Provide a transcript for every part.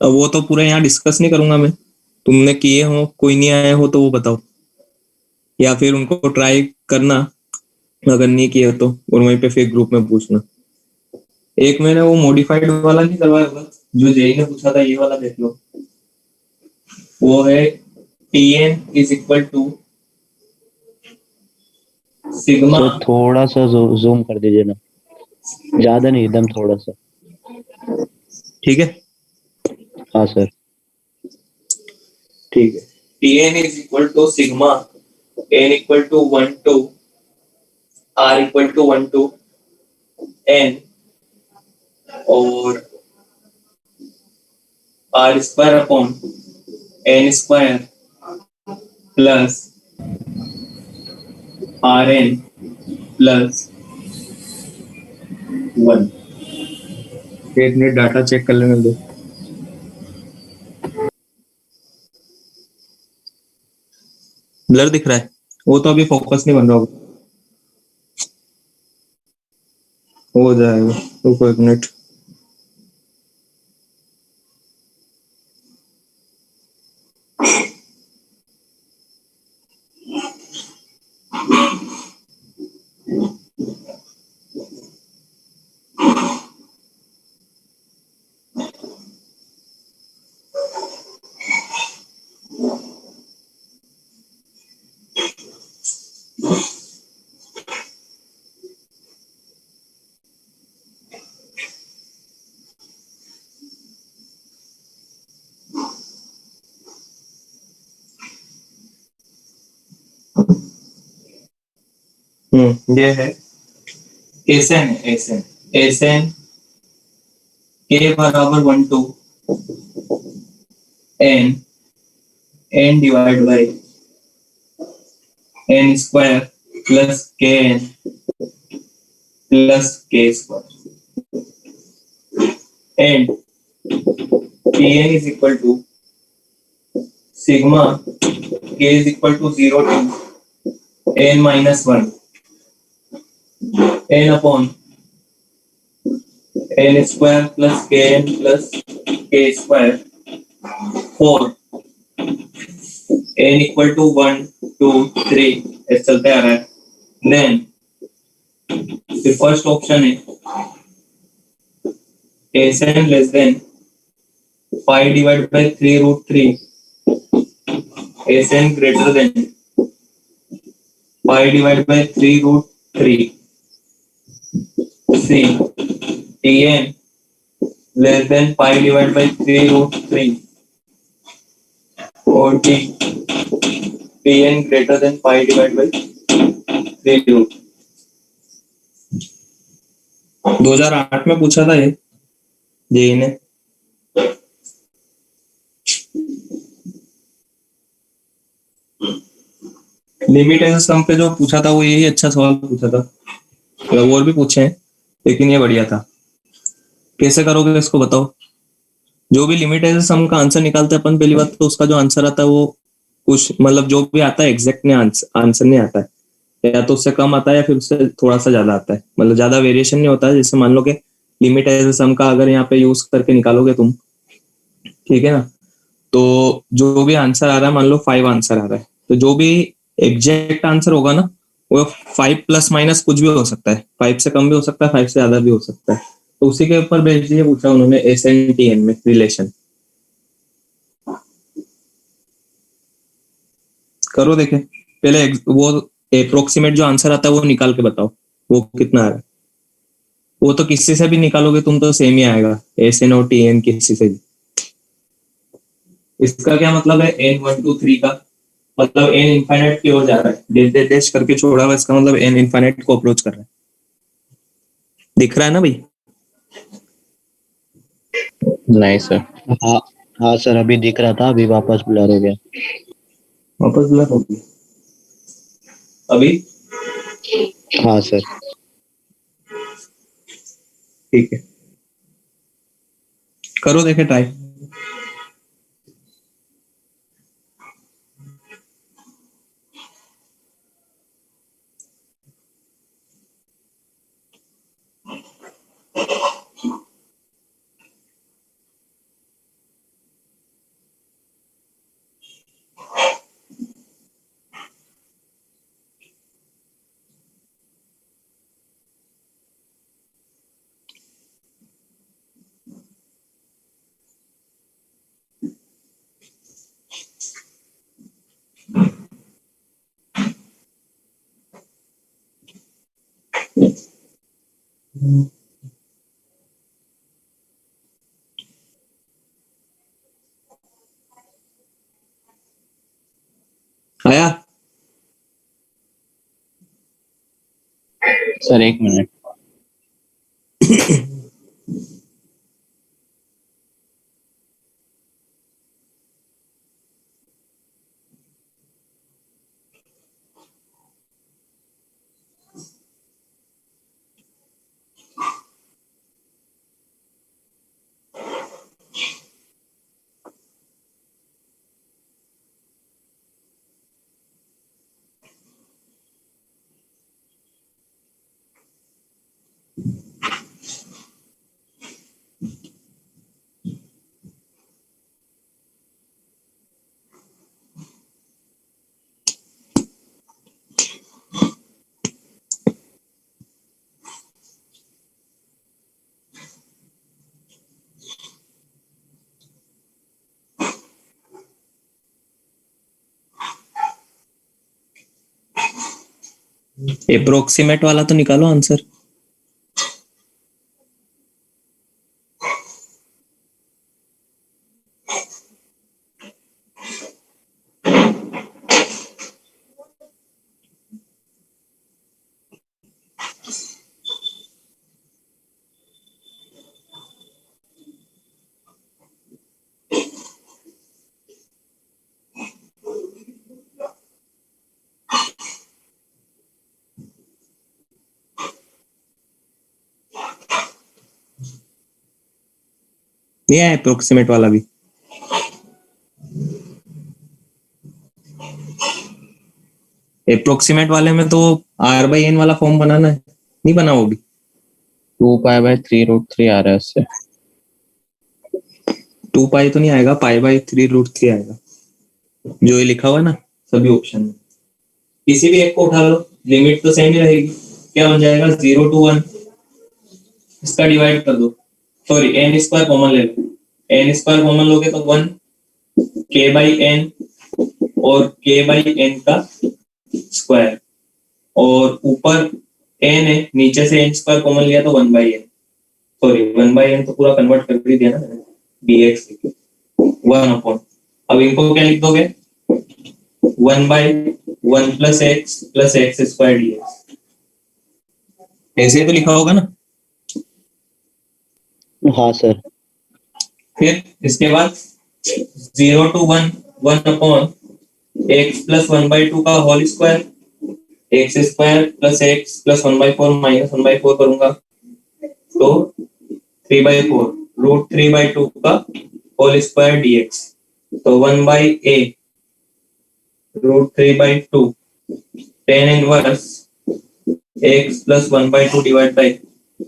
अब वो तो पूरा यहाँ डिस्कस नहीं करूंगा मैं, तुमने किए हो कोई नहीं आए हो तो वो बताओ, या फिर उनको ट्राई करना अगर नहीं किए तो, और वहीं पे फिर ग्रुप में पूछना। एक मैंने वो मॉडिफाइड वाला नहीं करवाया होगा, जो जेई ने पूछा था, ये वाला देख लो। वो है Tn is equal to sigma. Sir थोड़ा सा जूम कर दीजिए ना, ज्यादा नहीं, एकदम थोड़ा सा। ठीक है, हाँ सर। ठीक है। Tn is equal to sigma n equal to 1 to r equal to 1 to n, और r square upon n square plus Rn plus 1। एक मिनट डाटा चेक कर लेने दो। ब्लर दिख रहा है, वो तो अभी फोकस नहीं बन रहा होगा, हो जाएगा, रुको एक मिनट। ये है एसएन, एसएन एसएन के बराबर 1 to N, N divide by N square plus K N plus K square, and T N is equal to sigma K is equal to 0 to N minus 1 N upon N square plus K N plus K square for N equal to 1 2 3 ऐसे चलते आ रहा है। Then फिर first option है SN less than 5 divide by 3 root 3, SN greater than 5 divide by 3 root 3, C TN less than 5 divide by 3 root 3, और T TN greater than 5 divide by 3 root. 2008 में पूछा था ये जेई ने। लिमिट एंड सम पे जो पूछा था वो यही अच्छा सवाल पूछा था, मतलब और भी पूछे हैं लेकिन ये बढ़िया था। कैसे करोगे इसको बताओ। जो भी लिमिट एंड सम का आंसर निकालते हैं अपन, पहली बात तो उसका जो आंसर आता है वो कुछ मतलब जो भी आता है एग्जैक्ट नहीं, आंसर नहीं आता है, या तो उससे कम आता है या फिर उससे थोड़ा सा ज्यादा आता है, मतलब ज्यादा वेरिएशन नहीं होता है। जैसे मान लो कि लिमिट एज सम का अगर यहाँ पे यूज करके निकालोगे तुम, ठीक है ना, तो जो भी आंसर आ रहा है, मान लो 5 आंसर आ रहा है, तो जो भी एग्जैक्ट आंसर होगा ना वो 5 प्लस माइनस कुछ भी हो सकता है, 5 से कम भी हो सकता है, 5 से ज्यादा भी हो सकता है। तो उसी के ऊपर बेस्ड ये पूछा उन्होंने एस एन टी एन में रिलेशन। करो देखें पहले वो अप्रोक्सीमेट जो आंसर आता है वो निकाल के बताओ वो कितना आ रहा है। वो तो किसी से भी निकालोगे तुम तो सेम ही आएगा, एस एन और टी एन किसी से भी। इसका क्या मतलब है एन 1 2 3 का, मतलब एन इनफाइनाइट की ओर जा रहा है, डैश डैश डैश करके छोड़ा हुआ, इसका मतलब एन इनफाइनाइट को अप्रोच कर रहा है। दिख रहा है ना भाई। नहीं सर। हाँ हाँ सर, अभी दिख रहा था, अभी वापस ब्लर हो गया। वापस ब्लर हो गया अभी। हाँ सर। ठीक है, करो देखे ट्राई। आया? सर एक मिनट। अप्रोक्सीमेट वाला तो निकालो आंसर। नहीं आया अप्रोक्सीमेट वाला भी? अप्रोक्सीमेट वाले में तो R/N वाला फॉर्म बनाना है, नहीं बना वो भी? 2π/3√3 आ रहा है उससे। 2π तो नहीं आएगा, π/3√3 आएगा, जो ये लिखा हुआ है ना सभी ऑप्शन में। किसी भी एक को उठा लो, लिमिट तो सेम ही रहेगी। क्या बन जाएगा? 0 to 1, इसका डिवाइड कर दो, सॉरी n स्क्वायर कॉमन ले लो, n स्क्वायर कॉमन लोगे तो 1 k/n और k/n का स्क्वायर, और ऊपर n है, नीचे से n स्क्वायर कॉमन लिया तो 1/n, सॉरी 1/n तो पूरा कन्वर्ट कर ही दिया ना मैंने, dx 1/, अब इनको क्या लिख दोगे? 1/1 + x + x² dx, ऐसे ही तो लिखा होगा ना? हाँ सर। फिर इसके बाद 0 to 1 1/x + 1/2 का होल स्क्वायर, x² + x + 1/4 - 1/4 करूंगा तो 3/4 √3/2 का होल स्क्वायर dx, तो 1/a √3/2 tan inverse x + 1/2 divide by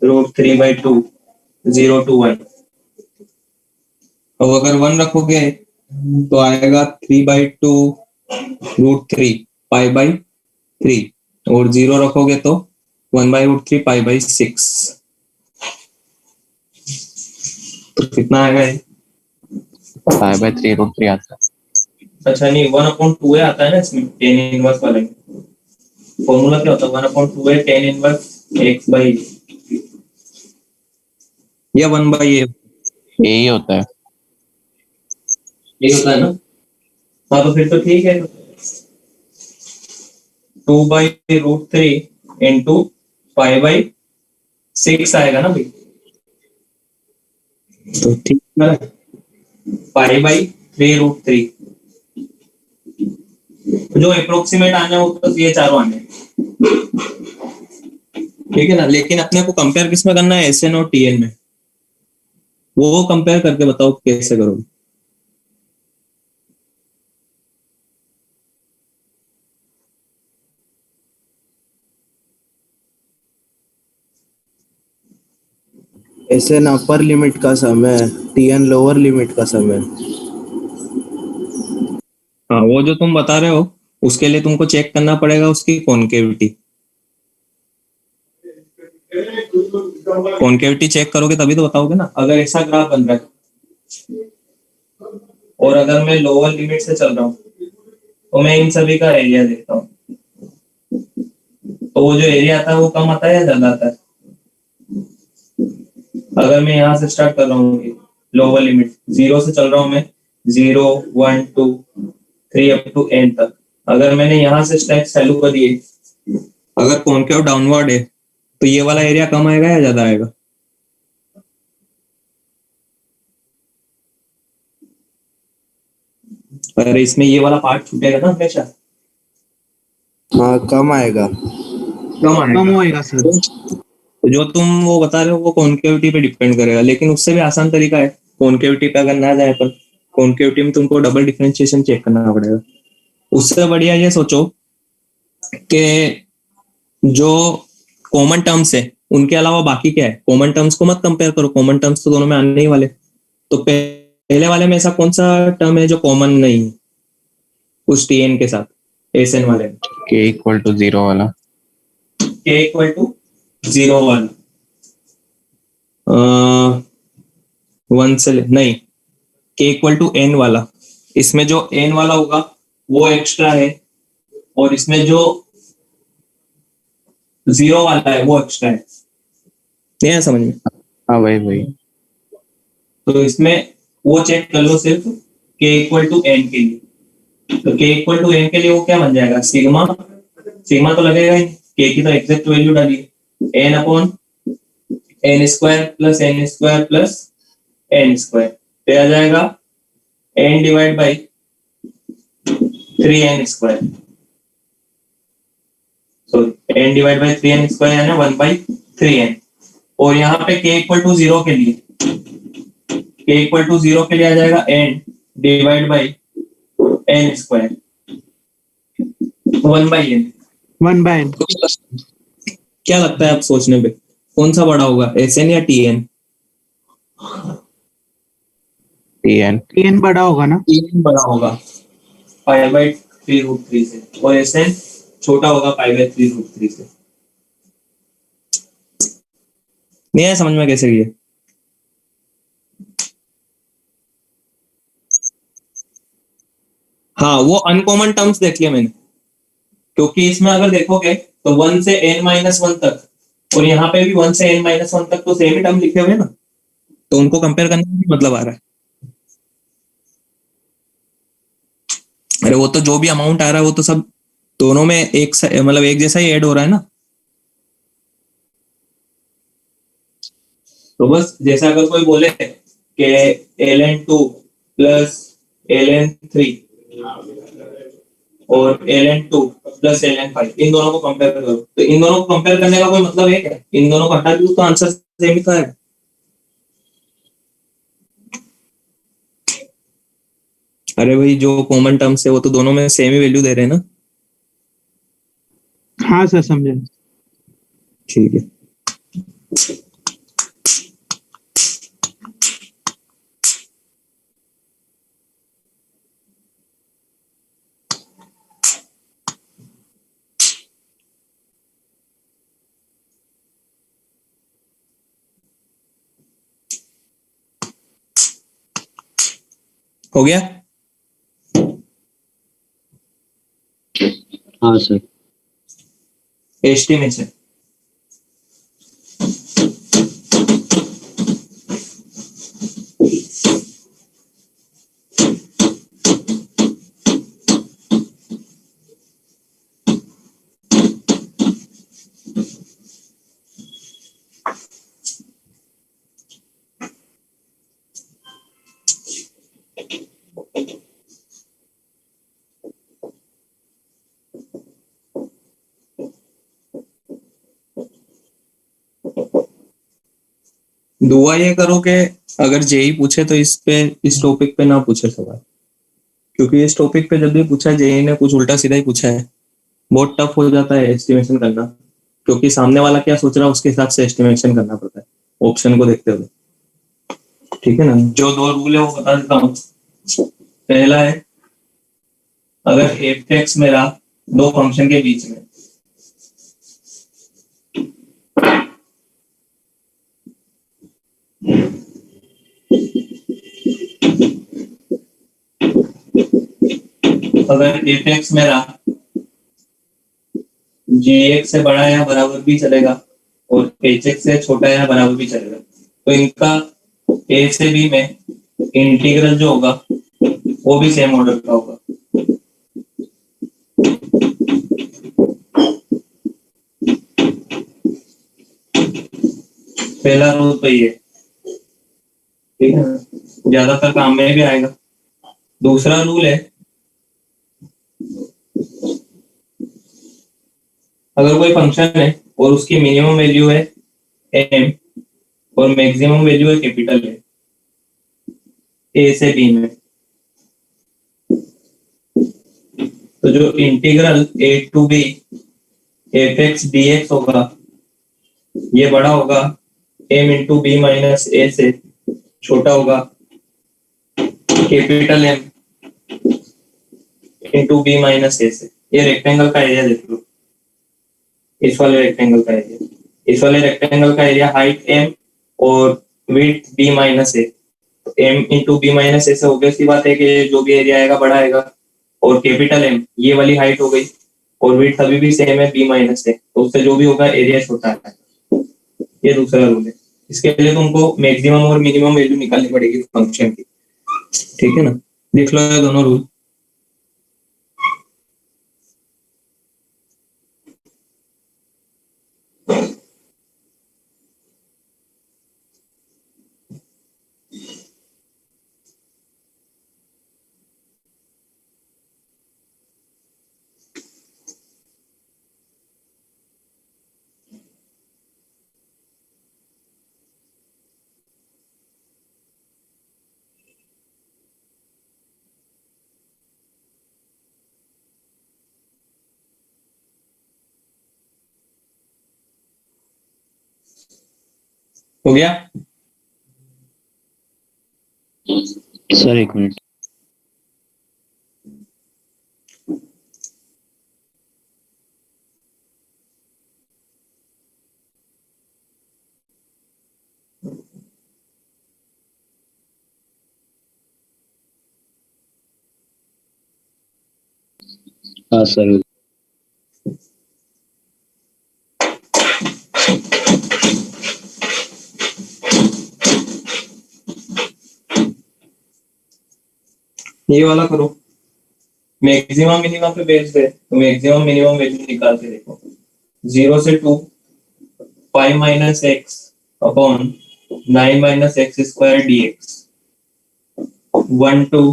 √3/2 0 to 1। अब अगर 1 रखोगे तो आएगा 3/2 √3 π/3, और 0 रखोगे तो 1/√3 π/6, तो कितना आएगा ये? π/3√3 आता है। अच्छा नहीं, 1/2 आता है ना इसमें, tan इनवर्स वाले में फॉर्मूला क्या होता है? 1/2 है tan इनवर्स x/a, या 1/a यही होता है। ये होता है ना? हाँ तो फिर तो ठीक है, 2/√3 इंटू π/6 आएगा ना भाई, तो ठीक है, π/3√3, जो अप्रोक्सीमेट आने हो तो ये चारों आने, ठीक है ना? लेकिन अपने को कंपेयर किस में करना है? SN और TN में, वो कंपेयर करके बताओ कैसे करोगे। SN अपर लिमिट का सम है, TN लोअर लिमिट का सम है। हाँ, वो जो तुम बता रहे हो उसके लिए तुमको चेक करना पड़ेगा उसकी कॉन्केविटी। कॉन्केविटी चेक करोगे तभी तो बताओगे ना। अगर ऐसा ग्राफ बन रहा है और अगर मैं लोअर लिमिट से चल रहा हूँ तो मैं इन सभी का एरिया देखता हूँ, तो वो जो एरिया आता है वो कम आता है या ज्यादा आता है? अगर मैं यहाँ से स्टार्ट कर रहा हूँ, लोअर लिमिट 0 से चल रहा हूँ मैं, 0 1 2 3 अप टू n तक। अगर मैंने यहाँ से स्टेप चालू कर दिए, अगर कॉनकेव डाउनवर्ड है तो ये वाला एरिया कम आएगा या ज्यादा आएगा? अगर इसमें ये वाला पार्ट छूटेगा ना हमेशा, हाँ कम आएगा। कम होएगा सर। तो जो तुम वो बता रहे हो वो कॉन्केविटी पे डिपेंड करेगा, लेकिन उससे भी आसान तरीका है। कॉन्केविटी पे अगर ना जाए पर कॉन्केविटी में तुमको डबल डिफरेंशिएशन चेक करना पड़ेगा। उससे बढ़िया ये सोचो कि जो कॉमन टर्म्स है उनके अलावा बाकी क्या है। कॉमन टर्म्स को मत कंपेयर करो, कॉमन टर्म्स तो दोनों में आने ही वाले। तो पहले वाले में ऐसा कौन सा टर्म है जो कॉमन नहीं है उस टीएन के साथ, एसएन वाले में? के इक्वल टू 0 वाला। के इक्वल टू 0 वाला 1 से नहीं, के इक्वल टू एन वाला। इसमें जो एन वाला होगा वो एक्स्ट्रा है, और इसमें जो 0 वाला है वो एक्स्ट्रा है। नहीं है समझ में? हाँ वही। तो इसमें वो चेक कर लो सिर्फ के इक्वल टू एन के लिए। तो के इक्वल टू एन के लिए वो क्या बन जाएगा? सिग्मा, सिग्मा तो लगेगा ही, के की तो एग्जैक्ट वैल्यू डालिए, n upon N square plus n square plus n square, तो आ जाएगा n divide by 3n square. Sorry, n divide by 3n square यानी 1/3n। और यहाँ पे के इक्वल टू 0 के लिए, के इक्वल टू 0 के लिए आ जाएगा n divide by N square 1/n। 1/n। क्या लगता है आप सोचने पे कौन सा बड़ा होगा, एसएन या टीएन? टीएन। n बड़ा होगा ना। टीएन बड़ा होगा π/3√3 से, और एसएन छोटा होगा π/3√3 से। नहीं है समझ में कैसे ये? हाँ, वो अनकॉमन टर्म्स देख लिया मैंने, क्योंकि इसमें अगर देखोगे तो 1 से n-1 तक, और यहाँ पे भी 1 से n-1 तक तो सेम ही टर्म लिखे हुए हैं ना, तो उनको कंपेयर करने में भी मतलब आ रहा है। अरे वो तो जो भी अमाउंट आ रहा है वो तो सब दोनों में एक मतलब एक जैसा ही ऐड हो रहा है ना। तो बस जैसा अगर कोई बोले कि ln2 प्लस ln3 और ln2 प्लस ln5, इन दोनों को कंपेयर करो, तो इन दोनों को कंपेयर करने का कोई मतलब है क्या? इन दोनों को हटा दो तो आंसर सेम ही था। अरे भाई जो कॉमन टर्म्स है वो तो दोनों में सेम ही वैल्यू दे रहे हैं ना। हाँ सर समझे। ठीक है। हो गया? हाँ सर। एस्टिमेशन। दुआ ये करो कि अगर जेई पूछे तो इस टॉपिक पे ना पूछे सवाल, क्योंकि इस टॉपिक पे जब भी पूछा जेई ने कुछ उल्टा सीधा ही पूछा है। बहुत टफ हो जाता है एस्टिमेशन करना, क्योंकि सामने वाला क्या सोच रहा है उसके हिसाब से एस्टिमेशन करना पड़ता है ऑप्शन को देखते हुए। ठीक है ना? जो दो रूल है वो बता देता हूँ। पहला है, अगर एफ मेरा दो फंक्शन के बीच में अगर एफ मेरा जी एक्स से बड़ा या बराबर भी चलेगा और एच एक्स से छोटा या बराबर भी चलेगा, तो इनका ए से बी में इंटीग्रल जो होगा वो भी सेम ऑर्डर का होगा। पहला रूल तो ये, ठीक है ना, ज्यादातर काम में भी आएगा। दूसरा रूल है, अगर कोई फंक्शन है और उसकी मिनिमम वैल्यू है m और मैक्सिमम वैल्यू है कैपिटल है ए से बी में, तो जो integral a to b F X D X होगा ये बड़ा होगा m into B minus A से छोटा होगा capital M into B minus A से। ये रेक्टेंगल का एरिया देख लो, इस वाले रेक्टेंगल का एरिया, इस वाले रेक्टेंगल का एरिया हाइट m और width b minus A, m into B minus A से ऑब्वियसली बात है कि जो भी एरिया आएगा बड़ा आएगा, और कैपिटल M ये वाली हाइट हो गई और विड्थ अभी भी सेम है b माइनस ए, तो उससे जो भी होगा एरिया छोटा है। ये दूसरा रूल है। इसके लिए तुमको मैक्सिमम और मिनिमम वैल्यू निकालनी पड़ेगी फंक्शन की, ठीक है ना। देख लो ये दोनों रूल। हो गया? सर एक मिनट। हाँ सर। ये वाला करो, मैक्सिमम मिनिमम पे बेस्ड है तो मैक्सिमम मिनिमम वैल्यू निकाल के देखो। 0 से 2 5 minus x upon 9 minus X square D x 1 to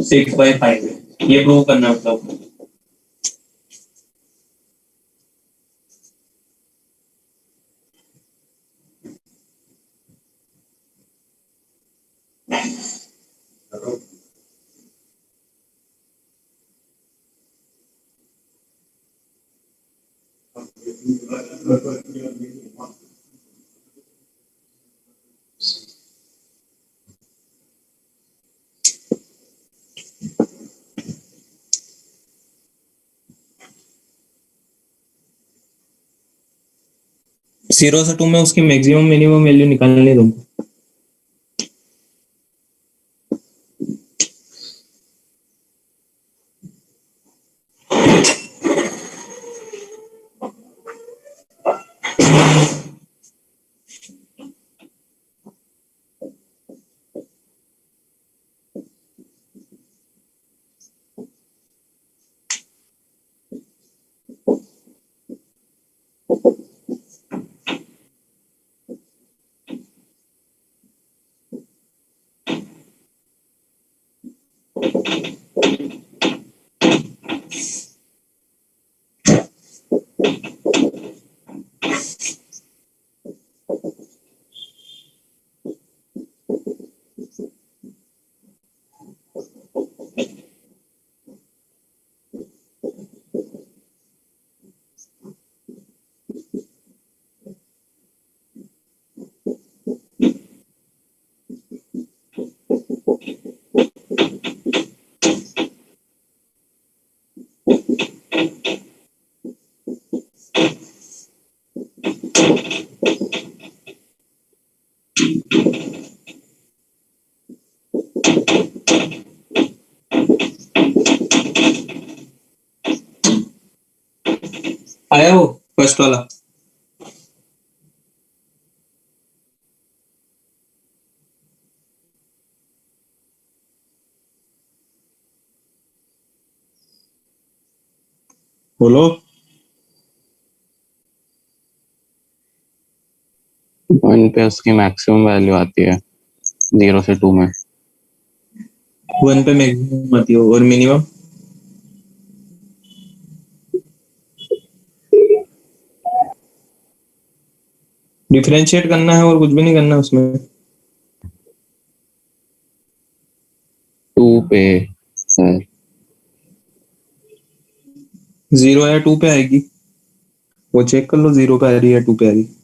6/5 है, ये प्रूव करना मतलब। जीरो से 2 में उसकी मैक्सिमम मिनिमम वैल्यू निकालनी है तुमको। आया वो फर्स्ट वाला? बोलो। 1 पे उसकी मैक्सिमम वैल्यू आती है 0 से 2 में। 1 पे मैक्सिमम आती हो और मिनिमम? डिफरेंशिएट करना है और कुछ भी नहीं करना है उसमें। 2 पे है। 0 या 2 पे आएगी, वो चेक कर लो 0 पे आ रही है 2 पे आ रही है।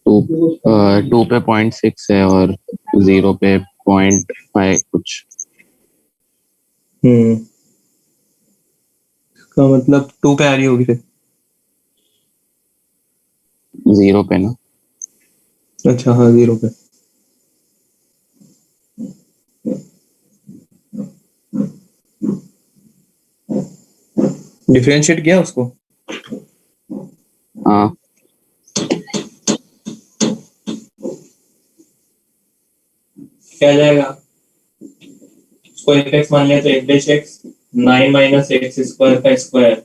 2 पे 0.6 है और 0 पे 0.5 कुछ। इसका मतलब 2 पे आ रही होगी फिर। 0 पे ना। अच्छा हाँ 0 पे। डिफरेंशिएट किया उसको? हाँ क्या जाएगा? उसको एफ एक्स मान लिया तो F dash X 9 minus X square का square,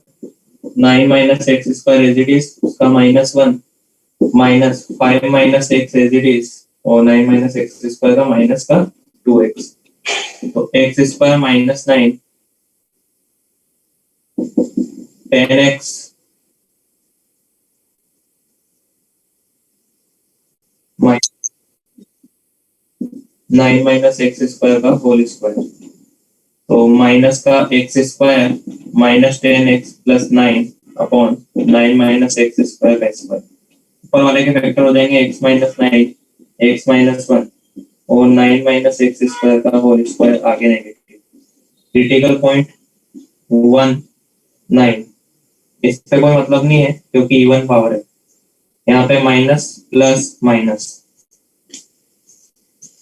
9 minus X square as it is उसका -1 minus 5 minus X as it is और 9 माइनस एक्स स्क्वायर का माइनस का 2x, तो X square -9 10x minus 9 minus X square का whole square, तो minus का X square -10x plus 9 upon 9 minus X square का square. ऊपर वाले के फैक्टर हो जाएंगे x-9 x-1 और 9 माइनस एक्स स्क्वायर का होल स्क्वायर आगे नेगेटिव। क्रिटिकल पॉइंट 1 9, इससे कोई मतलब नहीं है क्योंकि इवन पावर है। यहाँ पे माइनस प्लस माइनस,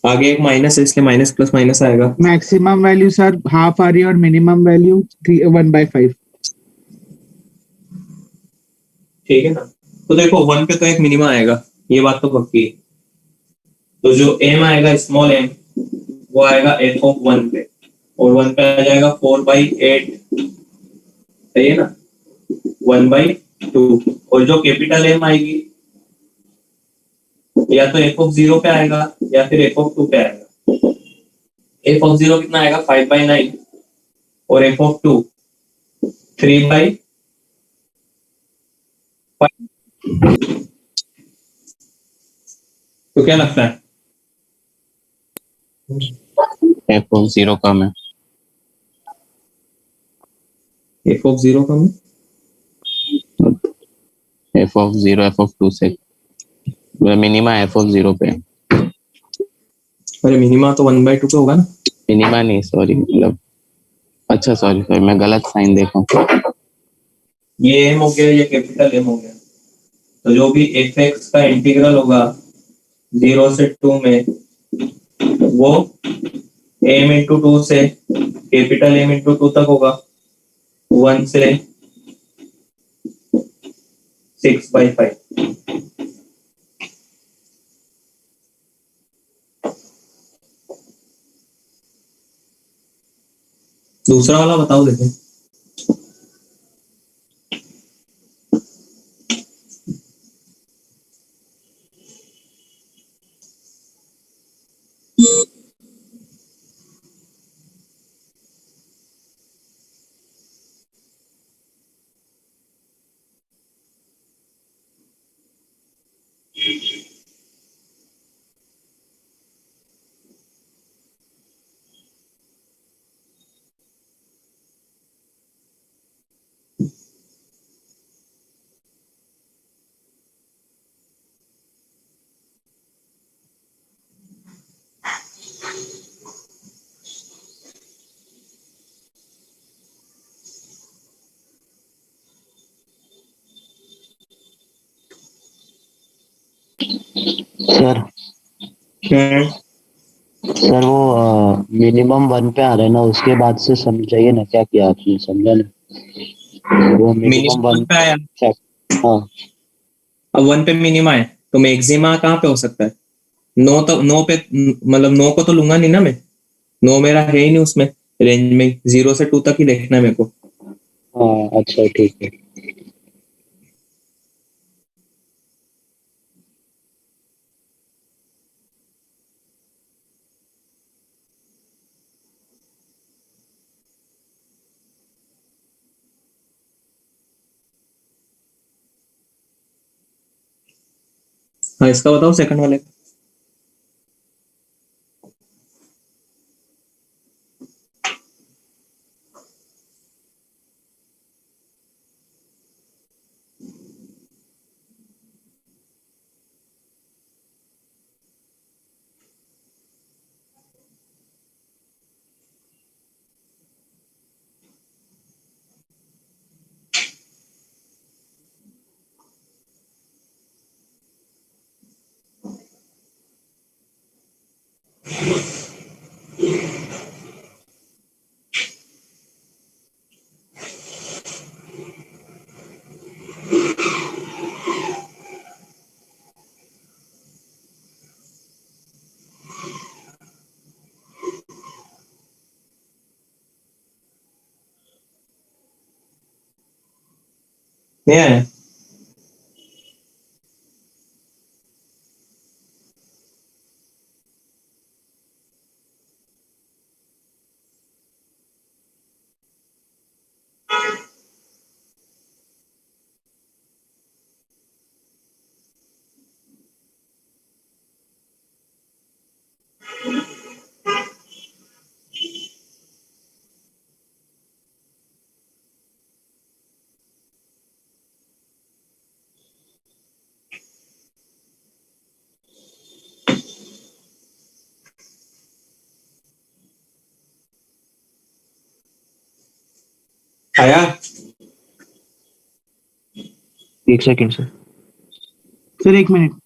आगे एक माइनस है इसलिए माइनस प्लस माइनस आएगा। मैक्सिमम वैल्यू सर हाफ आ रही है और मिनिमम वैल्यू 1/5। ठीक है ना, तो देखो 1 पे तो एक मिनिमम आएगा, ये बात तो पक्की है। तो जो m आएगा स्मॉल m वो आएगा f ऑफ 1 पे, और 1 पे आ जाएगा 4/8, सही है ना, 1/2। और जो कैपिटल m आएगी या तो f ऑफ 0 पे आएगा या फिर f ऑफ 2 पे आएगा। f ऑफ 0 कितना आएगा 5/9 और f ऑफ 2 3/5। तो क्या लगता है? f ऑफ 0 कम है। f ऑफ 0 कम है, f ऑफ 0 f ऑफ 2 से मिनिमा f ऑफ 0 पे। अरे मिनिमा तो 1/2 पे होगा ना। मिनिमा नहीं सॉरी, मतलब अच्छा सॉरी सॉरी मैं गलत साइन देखा हूँ। ये m हो गया, ये कैपिटल M हो गया, तो जो भी fx का इंटीग्रल होगा 0 से 2 में वो m इंटू 2 से कैपिटल M इंटू 2 तक होगा, 1 से 6/5। दूसरा वाला बताओ देखें। सर सर वो मिनिमम 1 पे आ रहा है ना, उसके बाद से समझाइए ना क्या किया आपने, समझा ना वो मिनिमम 1 पे आया, हाँ। अब 1 पे मिनिमा है तो मैक्सिमा कहाँ पे हो सकता है? 9 तो 9 पे, मतलब 9 को तो लूंगा नहीं ना मैं, 9 मेरा है ही नहीं उसमें, रेंज में 0 से 2 तक ही देखना है मेरे को। हाँ अच्छा ठीक है। हाँ इसका बताओ सेकंड वाले का। नहीं आया। आया। एक second sir. Sir 1 minute.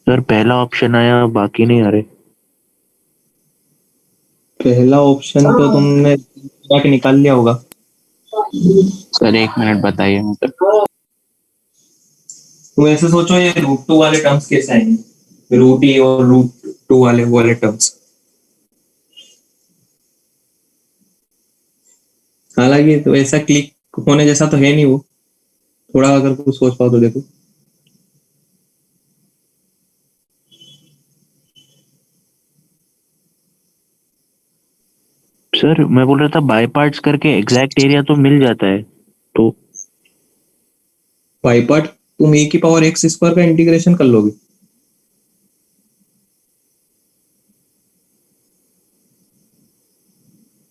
Sir पहला ऑप्शन आया, बाकी नहीं आ रहे। पहला ऑप्शन तो तुमने जाके निकाल लिया होगा। सर 1 मिनट बताइए मतलब। तुम ऐसे सोचो ये रूट 2 वाले टर्म्स कैसे आएंगे, रूट ए और रूट 2 वाले टर्म्स। हालांकि तो ऐसा क्लिक होने जैसा तो है नहीं वो, थोड़ा अगर कुछ सोच पाओ तो देखो। सर मैं बोल रहा था बाय पार्ट्स करके एग्जैक्ट एरिया तो मिल जाता है तो। बाई पार्ट तुम ए की पावर एक्स स्क्वायर का इंटीग्रेशन कर लोगे।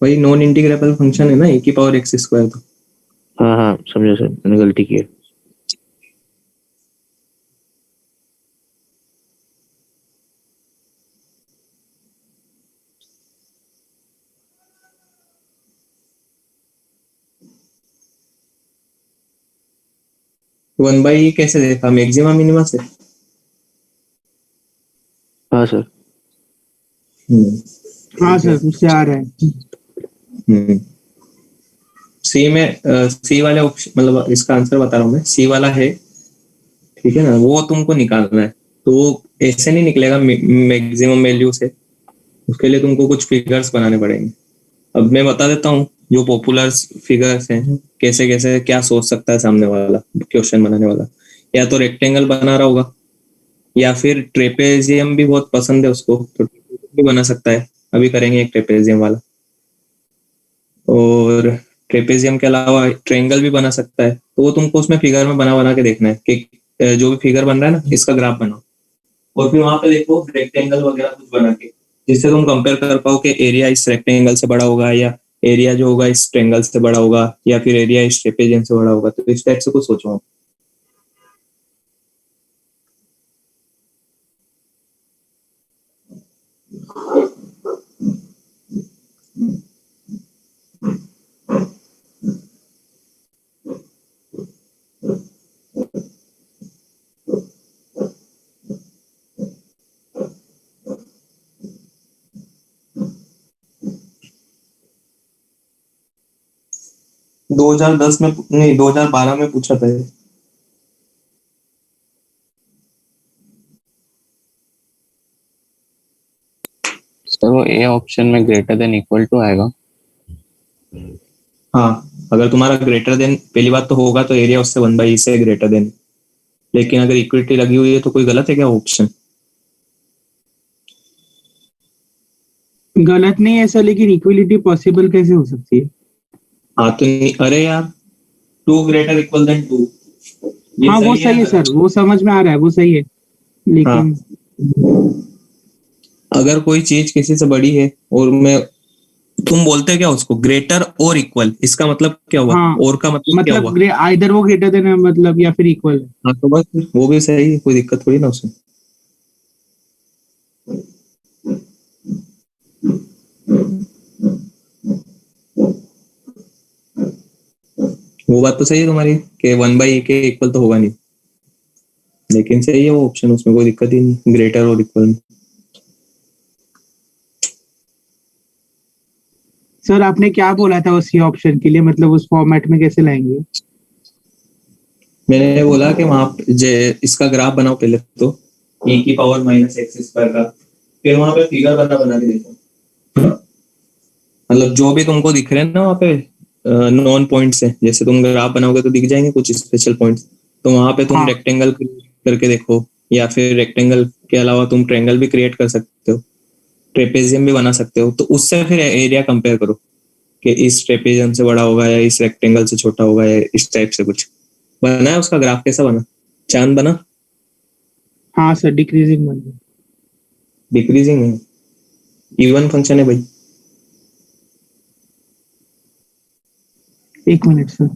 वही नॉन इंटीग्रेबल फंक्शन है ना ए की पावर एक्स स्क्वायर तो। हाँ हाँ समझा सर, मैंने गलती की है। वन बाई कैसे देखा, मैक्सिमा मिनिमा से। हाँ सर। हाँ सर उससे आ रहा है। सी में सी वाले ऑप्शन मतलब इसका आंसर बता रहा हूँ मैं, सी वाला है ठीक है ना, वो तुमको निकालना है। तो वो ऐसे नहीं निकलेगा मैक्सिमम वैल्यू से, उसके लिए तुमको कुछ फिगर्स बनाने पड़ेंगे। अब मैं बता देता हूँ जो पॉपुलर फिगर्स हैं, कैसे कैसे क्या सोच सकता है सामने वाला क्वेश्चन बनाने वाला। या तो रेक्टेंगल बना रहा होगा, या फिर ट्रेपेजियम भी बहुत पसंद है उसको तो भी बना सकता है। अभी करेंगे एक ट्रेपेजियम वाला। और ट्रेपेजियम के अलावा ट्रायंगल भी बना सकता है, तो वो तुमको उसमें फिगर में बना बना के देखना है कि जो भी फिगर बन रहा है ना इसका ग्राफ बनाओ, और फिर वहां पे देखो रेक्टेंगल वगैरह कुछ बना के, जिससे तुम कंपेयर कर पाओ कि एरिया इस रेक्टेंगल से बड़ा होगा, या एरिया जो होगा इस ट्रायंगल से बड़ा होगा, या फिर एरिया इस ट्रेपेजियम से बड़ा होगा। तो इस टाइप से कुछ सोचो। 2010 में नहीं 2012 में पूछा था ये। सर वो ए ऑप्शन में ग्रेटर देन इक्वल टू आएगा। हाँ, अगर तुम्हारा ग्रेटर देन पहली बात तो होगा तो एरिया उससे 1/e से ग्रेटर देन, लेकिन अगर इक्विटी लगी हुई है तो कोई गलत है क्या ऑप्शन? गलत नहीं है सर, लेकिन इक्विलिटी पॉसिबल कैसे हो सकती है? हाँ तो अरे यार, 2 ग्रेटर इक्वल देन 2, ये हाँ वो सही सही है गलत? सर, वो समझ में आ रहा है, वो सही है, लेकिन अगर कोई चीज किसी से बड़ी है और मैं, तुम बोलते क्या उसको, ग्रेटर और इक्वल, इसका मतलब क्या हुआ? हाँ और का मतलब क्या हुआ? मतलब आइदर वो ग्रेटर देन है मतलब, या फिर इक्वल है। हाँ तो बस वो भी सही है, कोई दिक्कत थोड़ी ना उसमें। वो बात तो सही है तुम्हारी कि 1/e के इक्वल तो होगा नहीं, लेकिन सही है वो ऑप्शन, उसमें कोई दिक्कत ही नहीं, ग्रेटर और इक्वल में। सर आपने क्या बोला था उसी ऑप्शन के लिए, मतलब उस फॉर्मेट में कैसे लाएंगे? मैंने बोला कि वहां इसका ग्राफ बनाओ पहले तो, e की पावर माइनस एक्स स्क्वायर का, फिर वहां पे फिगर बना के देखो, मतलब जो भी तुमको दिख रहे हैं ना वहाँ पे नॉन पॉइंट्स है, जैसे तुम ग्राफ बनाओगे तो दिख जाएंगे कुछ स्पेशल पॉइंट्स, तो वहां पे तुम हाँ रेक्टेंगल करके देखो, या फिर रेक्टेंगल के अलावा तुम ट्रायंगल भी क्रिएट कर सकते हो, ट्रेपेजियम भी बना सकते हो, तो उससे फिर एरिया कंपेयर करो कि इस ट्रेपेजियम से बड़ा होगा या इस रेक्टेंगल से छोटा होगा या इस टाइप से कुछ बना है। उसका ग्राफ कैसा बना? चांद बना? हाँ सर, डिक्रीजिंग बन गया। डिक्रीजिंग है, इवन फंक्शन है भाई। एक मिनट सर।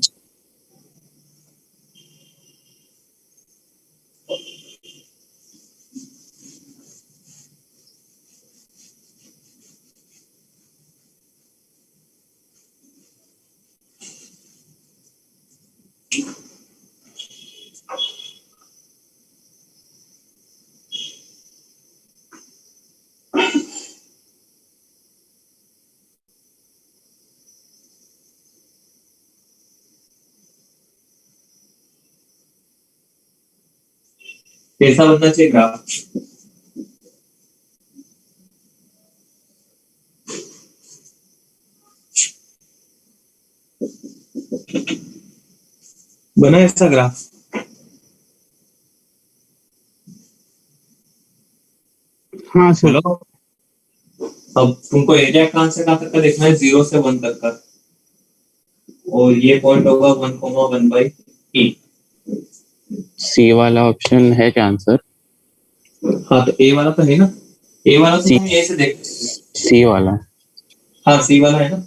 कैसा बनना चाहिए ग्राफ? बना ऐसा ग्राफ? हाँ सर। हेलो, अब तुमको एरिया कहाँ से कहाँ तक का देखना है? 0 से 1 तक का, और ये पॉइंट होगा 1,1/e। सी वाला ऑप्शन है क्या आंसर? हाँ तो ए वाला तो है ना, ए वाला तो सी तुम ए से देख, सी वाला। हाँ सी वाला है ना,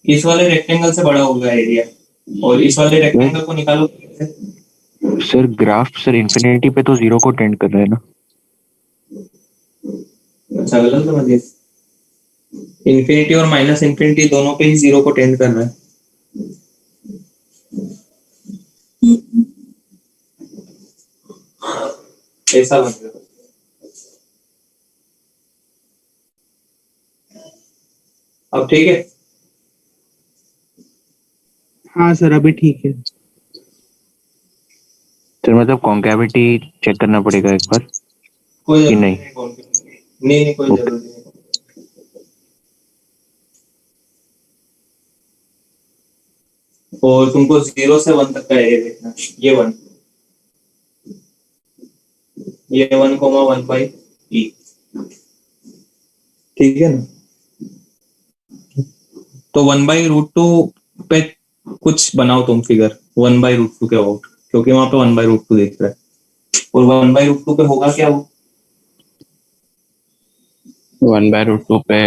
इस वाले रेक्टेंगल से बड़ा होगा एरिया, और इस वाले रेक्टेंगल को निकालो कैसे? सर ग्राफ सर इंफिनिटी पे तो जीरो को टेंड कर रहा है ना। अच्छा गलत समझ गए, इन्फिनिटी और माइनस इन्फिनिटी दोनों पे ही 0 को टेंड कर रहा है। ऐसा बन गया। अब ठीक है? हाँ सर अभी ठीक है। सर मतलब कॉन्केविटी चेक करना पड़ेगा एक बार कोई कि जरूरत नहीं? नहीं, नहीं कोई ओके। जरूरत नहीं। और तुमको 0 से 1 तक का एरिया देखना है, ये 1, ये 1,1/e, ठीक है ना? तो 1/√2 पे कुछ बनाओ तुम फिगर, 1/√2 के आउट, क्योंकि वहां पे 1/√2 देख रहा है, और 1/√2 पे होगा क्या वो? 1/√2 पे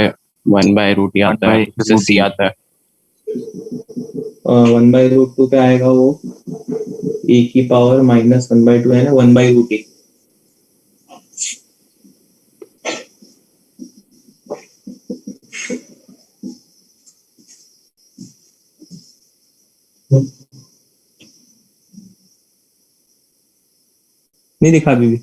1/√, ही आता है, इससे सी आता है। 1/√2 पे आएगा वो e की पावर माइनस 1/2 है ना, 1/√e। नहीं दिखा अभी भी?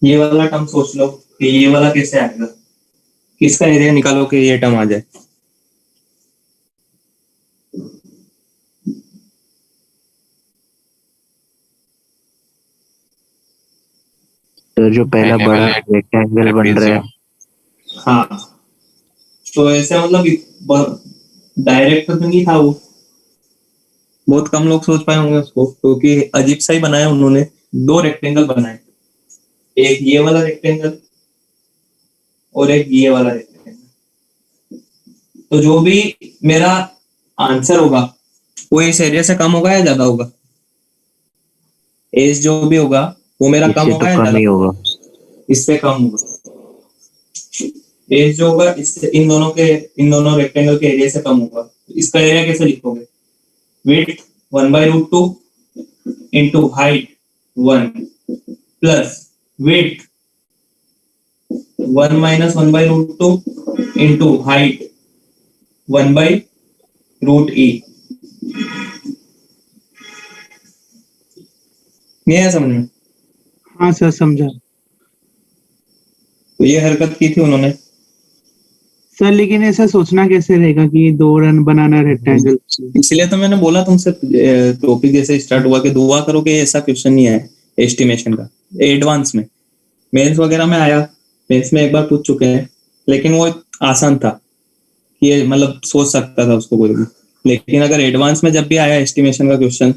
ये वाला टर्म सोच लो कि ये वाला कैसे आएगा, किसका एरिया निकालो कि ये टर्म आ जाए। तो जो पहला पहले बड़ा वाला रेक्टेंगल बन रहा है, हाँ, तो ऐसे मतलब डायरेक्ट तो नहीं था वो, बहुत कम लोग सोच पाए होंगे उसको, क्योंकि अजीब सा ही बनाया उन्होंने। दो रेक्टेंगल बनाए, एक ये वाला रेक्टेंगल और एक ये वाला रेक्टेंगल। तो जो भी मेरा आंसर होगा वो इस एरिया से कम होगा या ज्यादा होगा? एज जो भी होगा वो मेरा कम इससे तो होगा या कम ज्यादा? ही होगा। इससे कम होगा। एज जो होगा इससे इन दोनों रेक्टेंगल के एरिया से कम होगा। इसका एरिया कैसे लिखोगे? Width 1/√2 into height 1 plus width 1 minus 1/√2 into height 1/√e। नहीं है समझ में? हाँ सर समझा। तो ये हरकत की थी उन्होंने। सर लेकिन ऐसा सोचना कैसे रहेगा कि 2 रन बनाना रेक्टेंगल? इसलिए तो मैंने बोला तुमसे, टॉपिक जैसे स्टार्ट हुआ कि दुआ करो कि ऐसा क्वेश्चन नहीं आए एस्टिमेशन का एडवांस में। मेंस वगैरह में आया, मेंस में एक बार पूछ चुके हैं, लेकिन वो आसान था कि ये मतलब सोच सकता था उसको कोई भी। लेकिन अगर एडवांस में जब भी आया एस्टिमेशन का क्वेश्चन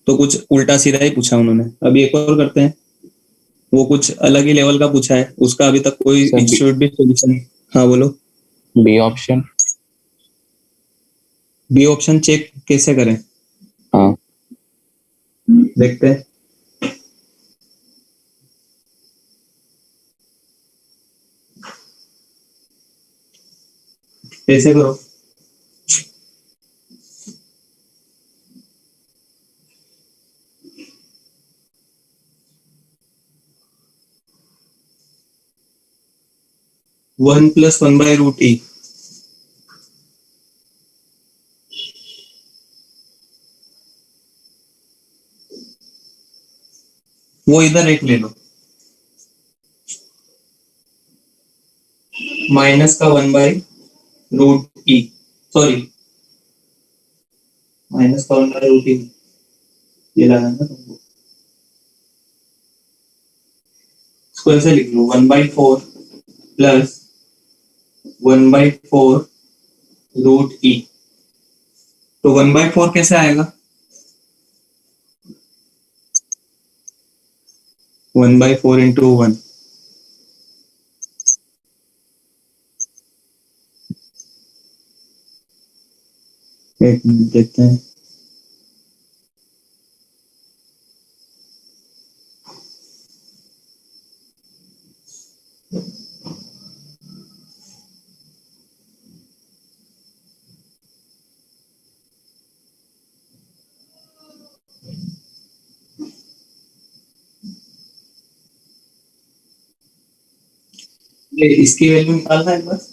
तो कुछ उल्टा सीधा ही पूछा उन्होंने। अभी एक और करते हैं, वो कुछ अलग ही लेवल का पूछा है, उसका अभी तक कोई सर, इंस्टीट्यूट भी सोल्यूशन नहीं। हाँ बोलो। B option. B option check कैसे करें? हाँ, देखते हैं। कैसे करो? One plus 1/√e। वो इधर एक ले लो, माइनस का 1/√e, सॉरी माइनस का 1/√e ये लगाना है तुमको। इसको ऐसे लिख लो 1/4 प्लस 1/4√e। तो 1/4 कैसे आएगा? 1/4 इंटू 1। एक मिनट देखते हैं। ये इसकी वैल्यू निकालना है बस।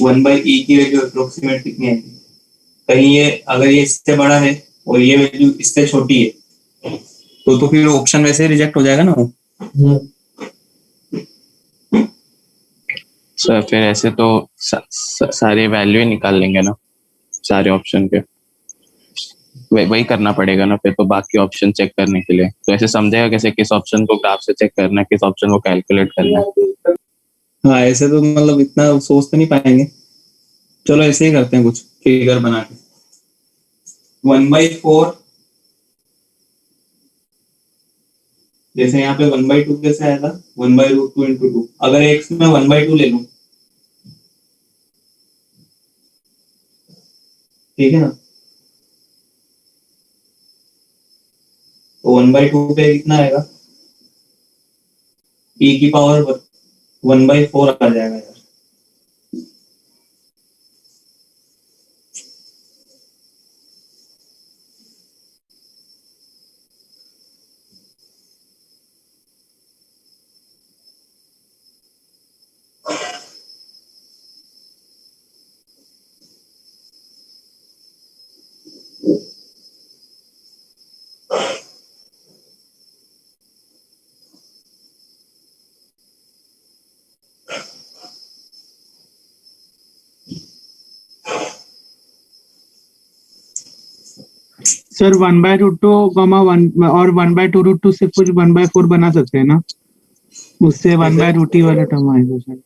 1/e की वैल्यू अप्रोक्सीमेट कितनी आएगी? कहीं ये अगर ये इससे बड़ा है और ये वैल्यू इससे छोटी है तो फिर ऑप्शन वैसे ही रिजेक्ट हो जाएगा ना वो। सर फिर ऐसे तो सारे वैल्यू ही निकाल लेंगे ना सारे ऑप्शन के। वही करना पड़ेगा ना फिर तो बाकी ऑप्शन चेक करने के लिए। तो ऐसे समझेगा कैसे किस ऑप्शन को ग्राफ से चेक करना है, किस ऑप्शन को कैलकुलेट करना है। हाँ ऐसे तो मतलब इतना सोच तो नहीं पाएंगे। चलो ऐसे ही करते हैं कुछ फिगर बना के। 1/4 जैसे यहाँ पे 1/2 कैसे आएगा? 1/√2 इंटू 2। अगर एक में 1/2 ले लूं, ठीक है ना, तो 1/2 पे कितना आएगा? e की पावर 1/4 आ जाएगा यार। सर 1/√2 कॉमा 1 और 1/2√2 से कुछ 1/4 बना सकते हैं ना, उससे 1/√t वाला टर्म आएगा sir.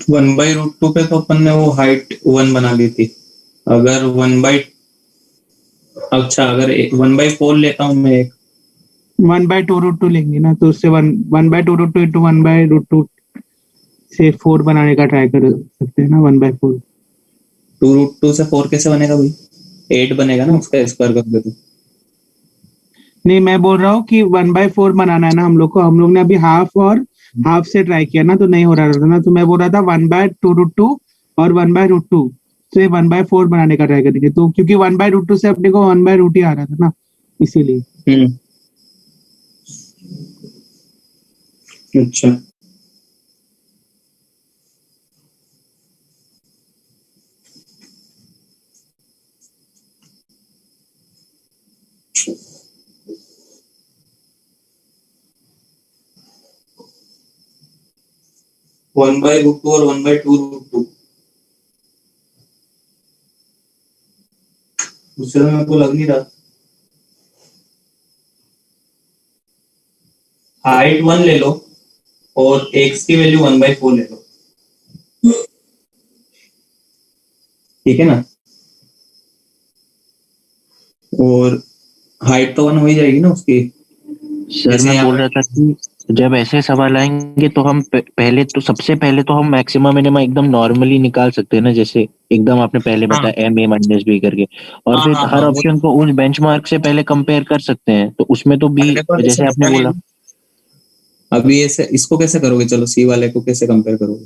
One by root two पे तो अपन ने वो हाइट 1 बना ली थी। अगर 1/4 लेता हूँ मैं एक, 1/2√2 लेंगे ना, तो उससे 1/2√2 इंटू 1/√2 से 4 बनाने का ट्राई कर सकते हैं ना, 1/4। 2√2 से 4 कैसे बनेगा भाई? 8 बनेगा ना उसका स्क्वायर कर दे तो। नहीं, मैं बोल रहा हूँ कि 1/4 बनाना है ना हम लोग को। हम लोग ने अभी हाफ और हाफ से ट्राई किया ना, तो नहीं हो रहा था ना, तो मैं बोल रहा था 1/2√2 और 1/√2 से 1/4 बनाने का ट्राई करेंगे। तो क्योंकि 1/√2 से अपने को 1/√t आ रहा था ना, इसीलिए। अच्छा, 1/√2 और 1/2√2 उससे तो मेरे को लग नहीं रहा। हाइट 1 ले लो और x की वैल्यू 1/4 ले लो, ठीक है ना? और हाइट तो 1 हो ही जाएगी ना उसकी। सर जैसे मैं यहाँ बोल पे रहा था कि जब ऐसे सवाल आएंगे तो हम सबसे पहले तो हम मैक्सिमम मिनिमम एकदम नॉर्मली निकाल सकते हैं ना, जैसे एकदम आपने पहले हाँ बताया MA-B करके, और हाँ फिर हाँ हर हाँ, वो ऑप्शन को उस बेंचमार्क से पहले कंपेयर कर सकते हैं, तो उसमें तो बी अपने को ऐसे जैसे आपने पता नहीं बोला। ना। अभी ऐसे इसको कैसे करोगे? चलो सी वाले को कैसे कंपेयर करोगे?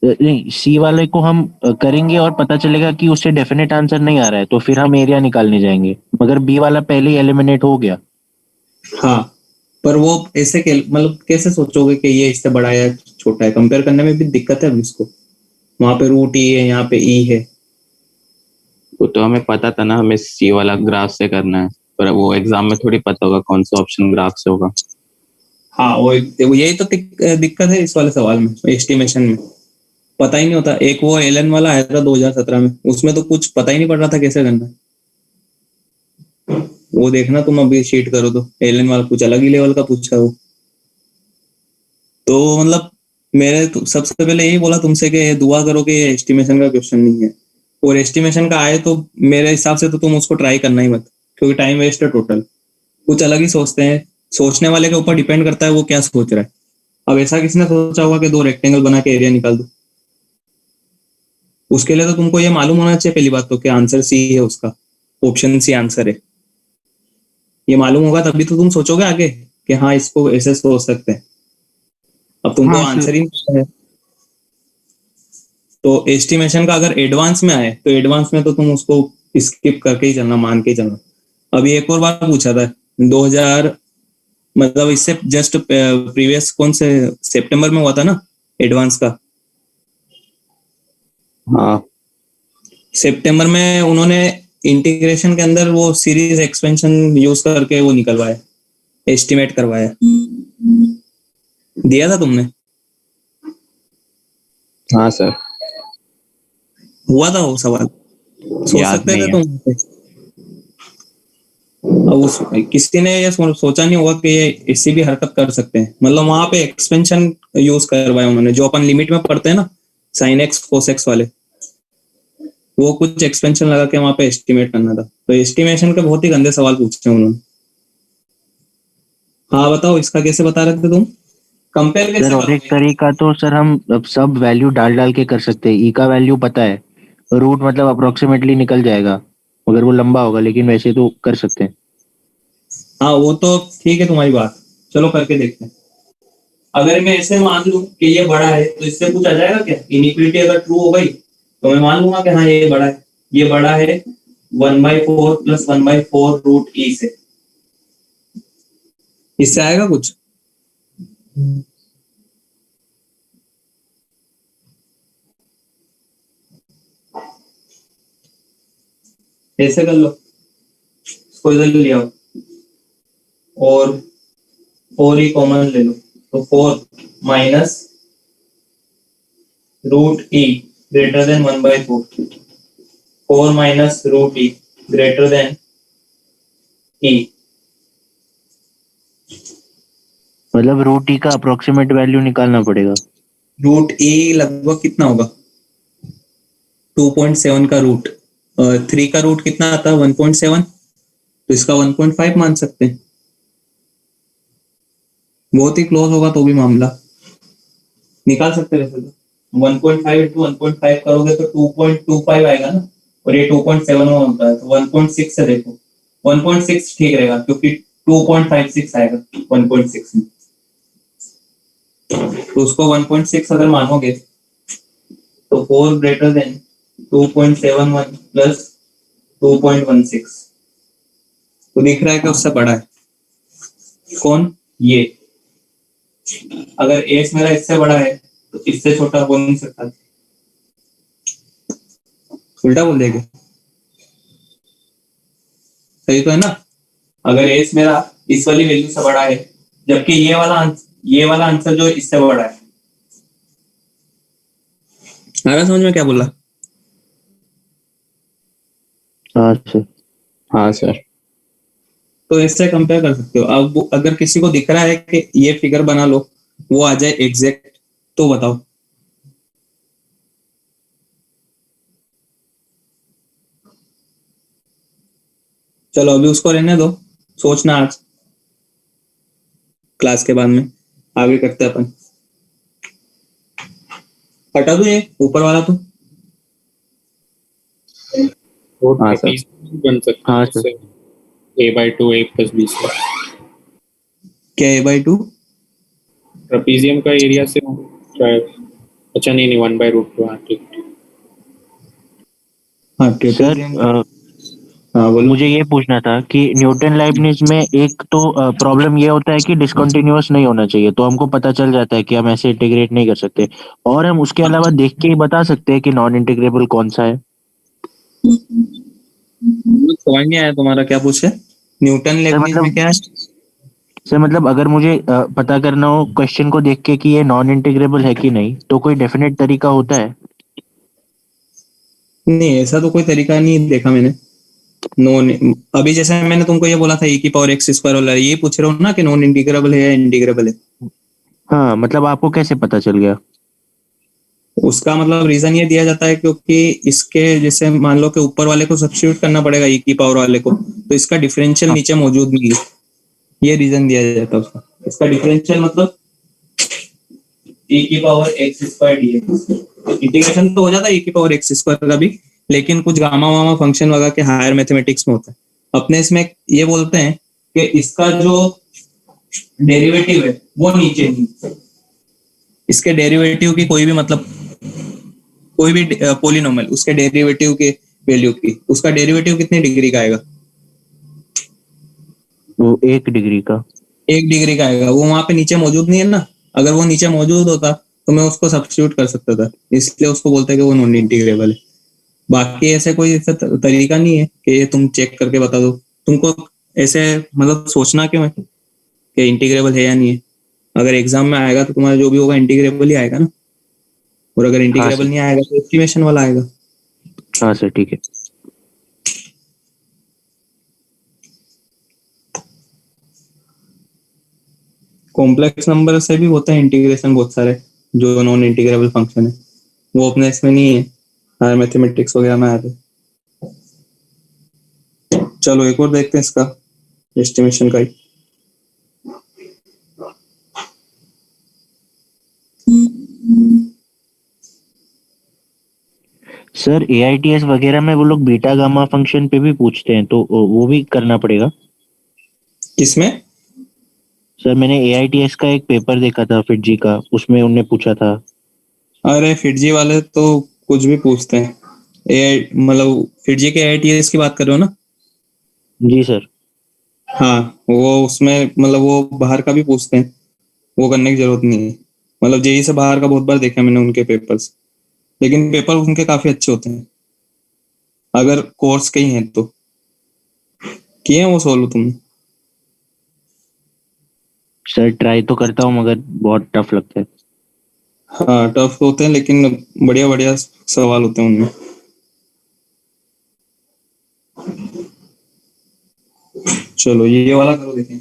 नहीं, सी वाले को हम करेंगे और पता चलेगा कि उससे डेफिनेट आंसर नहीं आ रहा है, तो फिर हम एरिया निकालने जाएंगे, मगर बी वाला पहले ही एलिमिनेट हो गया। हाँ, पर वो ऐसे मतलब कैसे सोचोगे कि ये इससे बड़ा है या छोटा है? कंपेयर करने में भी दिक्कत है अभी इसको। वहां पे रूट ई है, यहाँ पे ई है। वो तो हमें पता था ना, हमें सी वाला ग्राफ से करना है, पर वो एग्जाम में थोड़ी पता होगा कौन सा ऑप्शन ग्राफ से होगा। हाँ, वो यही तो दिक्कत है इस वाले सवाल में, एस्टिमेशन में पता ही नहीं होता। एक वो एलन वाला आया था 2017 में, उसमें तो कुछ पता ही नहीं पड़ रहा था कैसे करना है। वो देखना तुम अभी शीट करो तो एलन वाला कुछ अलग ही लेवल का पूछा वो। तो मतलब मेरे तो सबसे पहले यही बोला तुमसे कि दुआ करो कि ये एस्टिमेशन का क्वेश्चन नहीं है, और एस्टिमेशन का आए तो मेरे हिसाब से तो तुम उसको ट्राई करना ही मत, क्योंकि टाइम वेस्ट है टोटल। कुछ अलग ही सोचते हैं, सोचने वाले के ऊपर डिपेंड करता है वो क्या सोच रहा है। अब ऐसा किसने सोचा होगा कि 2 रेक्टेंगल बना के एरिया निकाल दो? उसके लिए तो तुमको ये मालूम होना चाहिए पहली बात तो कि आंसर सी है उसका, ऑप्शन सी आंसर है। ये मालूम होगा तभी तो तुम सोचोगे आगे कि हाँ इसको ऐसे सोच सकते हैं। अब तुमको हाँ आंसर सर। ही नहीं पता है, तो एस्टिमेशन का अगर एडवांस में आए तो एडवांस में तो तुम उसको स्किप करके ही चलना, मान के ही चलना। अभी एक और बार पूछा था 2000, मतलब इससे जस्ट प्रीवियस कौन से सितंबर में हुआ था ना एडवांस का। हाँ, सितंबर में उन्होंने इंटीग्रेशन के अंदर वो सीरीज एक्सपेंशन यूज करके वो निकलवाया, एस्टिमेट करवाया। दिया था तुमने? हाँ सर, हुआ था वो सवाल? सोच याद सकते नहीं थे है। तुम? अब उस किसी ने ये सोचा नहीं होगा कि ये इससे भी हरकत कर सकते हैं। मतलब वहां पे एक्सपेंशन यूज करवाया उन्होंने, जो अपन लिमिट में पढ़ते हैं ना, साइन एक्स कोस एक्स वाले, वो कुछ एक्सपेंशन लगा के वहां पे एस्टिमेट करना था। तो एस्टिमेशन के बहुत ही गंदे सवाल पूछे उन्होंने। हाँ बताओ, इसका कैसे बता रहे थे तुम? कंपेयर सर कैसे और एक करोगे? तरीका तो सर हम अब सब वैल्यू डाल डाल के कर सकते हैं। ई का वैल्यू पता है, रूट मतलब अप्रोक्सीमेटली निकल जाएगा, मगर वो लंबा होगा, लेकिन वैसे तो कर सकते हैं। हाँ वो तो ठीक है तुम्हारी बात, चलो करके देखते हैं। अगर मैं ऐसे मान लूं कि ये बड़ा है तो इससे कुछ आ जाएगा क्या? इनिक्विटी अगर ट्रू हो गई तो मैं मान लूंगा कि हाँ ये बड़ा है। ये बड़ा है 1/4 प्लस 1/4 रूट ई से, इससे आएगा कुछ? ऐसे कर लो, इसको इधर ले आओ और 4 ही कॉमन ले लो, तो 4 माइनस रूट ई ग्रेटर देन 1/4, 4 माइनस रूट ई ग्रेटर देन ई। मतलब रूट ई का अप्रोक्सीमेट वैल्यू निकालना पड़ेगा। रूट ए लगभग कितना होगा? 2.7 का रूट, 3 का रूट कितना आता है? 1.7, तो इसका 1.5 मान सकते हैं। बहुत ही क्लोज होगा तो भी मामला निकाल सकते हैं वैसे तो। 1.5 इंटू 1.5 करोगे तो 2.25 आएगा ना, और ये 2.7 होता है, तो 1.6 से देखो, 1.6 ठीक रहेगा क्योंकि 2.56 आएगा 1.6 में, तो उसको 1.6 अगर मानोगे तो 4 ग्रेटर देन 2.71 प्लस 2.16, तो दिख रहा है कि उससे बड़ा है। कौन? ये। अगर एस मेरा इससे बड़ा है तो इससे छोटा हो नहीं सकता। उल्टा बोल देगा, सही तो है ना? अगर एस मेरा इस वाली वैल्यू से बड़ा है, जबकि ये वाला आंसर जो इससे बड़ा है। आ रहा समझ में क्या बोला? हाँ सर। हाँ सर। तो इससे कंपेयर कर सकते हो। अब अगर किसी को दिख रहा है कि ये फिगर बना लो, वो आ जाए एग्जैक्ट, तो बताओ। चलो अभी उसको रहने दो, सोचना आज, क्लास के बाद में आगे करते हैं अपन। हटा दो ये ऊपर वाला तो। वो हाँ सर। ट्रेपीजियम बन सकता हाँ है सर। उससे, a/2 a प्लस b से। क्या a/2? ट्रेपीजियम का एरिया से शायद, अच्छा नहीं नहीं 1/√2। हाँ ठीक। हाँ सर ट्रेपेजियम। हाँ बोलो। मुझे ये पूछना था कि न्यूटन लाइबनिज में एक तो प्रॉब्लम ये होता है कि डिसकंटिन्यूअस नहीं होना चाहिए, तो हमको पता चल जाता है कि हम ऐसे इंटीग्रेट नहीं कर सकते, और हम उसके अलावा देख के ही बता सकते हैं कि नॉन इंटीग्रेबल कौन सा है। समझ नहीं आया तुम्हारा क्या पूछे? न्यूटन लेबनिज में क्या है? सर मतलब अगर मुझे पता करना हो क्वेश्चन को देख के कि ये नॉन इंटीग्रेबल है कि नहीं, तो कोई डेफिनेट तरीका होता है? नहीं, ऐसा तो कोई तरीका नहीं देखा मैंने। नॉन, अभी जैसे मैंने तुमको ये बोला था e की पावर x स्क्वायर वाला, ये पूछ रहे हो ना कि नॉन इंटीग्रेबल है या इंटीग्रेबल है। हाँ मतलब आपको कैसे पता चल गया? उसका मतलब रीजन ये दिया जाता है क्योंकि इसके जैसे मान लो कि ऊपर वाले को सब्स्टिट्यूट करना पड़ेगा e की पावर वाले को, तो इसका डिफरेंशियल हाँ। नीचे मौजूद नहीं है, ये रीजन दिया जाता है उसका। इसका डिफरेंशियल मतलब e की power x square dx, integration तो हो जाता है e की पावर x स्क्वायर का भी, लेकिन कुछ गामा वामा फंक्शन वगैरह के हायर मैथमेटिक्स में होता है। अपने इसमें ये बोलते हैं कि इसका जो डेरिवेटिव है वो नीचे नहीं, इसके डेरिवेटिव की कोई भी मतलब कोई भी पोलिनोमियल उसके डेरिवेटिव के वैल्यू की, उसका डेरिवेटिव कितनी डिग्री का आएगा? वो 1 डिग्री का। 1 डिग्री का आएगा। वो वहां पे नीचे मौजूद नहीं है ना, अगर वो नीचे मौजूद होता तो मैं उसको सब्स्टिट्यूट कर सकता था, इसलिए उसको बोलते हैं कि वो नॉन इंटीग्रेबल है। बाकी ऐसे कोई ऐसा तरीका नहीं है कि ये तुम चेक करके बता दो। तुमको ऐसे मतलब सोचना क्यों है कि इंटीग्रेबल है या नहीं है? अगर एग्जाम में आएगा तो तुम्हारा जो भी होगा इंटीग्रेबल ही आएगा ना, और अगर हाँ इंटीग्रेबल सर। नहीं आएगा तो एस्टिमेशन वाला आएगा। हाँ सर ठीक है। कॉम्प्लेक्स नंबर से भी होते हैं इंटीग्रेशन बहुत सारे, जो नॉन इंटीग्रेबल फंक्शन है, वो अपने इसमें नहीं है, हायर मैथमेटिक्स वगैरह में आते हैं। चलो एक और देखते हैं इसका, एस्टिमेशन का ही। सर AITS वगैरह में वो लोग बीटा गामा फंक्शन पे भी पूछते हैं, तो वो भी करना पड़ेगा? किसमें? सर मैंने AITS का एक पेपर देखा था फिटजी का, उसमें उनने पूछा था। अरे फिटजी वाले तो कुछ भी पूछते हैं। ए मतलब फिटजी के AITS की बात कर रहे हो ना? जी सर। हाँ, वो उसमें मतलब वो बाहर का भी पूछते हैं, वो करने की जरूरत नहीं है। मतलब जेई से बाहर का बहुत बार देखा मैंने उनके पेपर्स, लेकिन पेपर उनके काफी अच्छे होते हैं अगर कोर्स के ही हैं तो। किए हैं वो सोल्व तुमने? सर ट्राई तो करता हूँ मगर बहुत टफ लगता है। हाँ टफ होते हैं लेकिन बढ़िया बढ़िया सवाल होते हैं उनमें। चलो ये वाला करो देखें।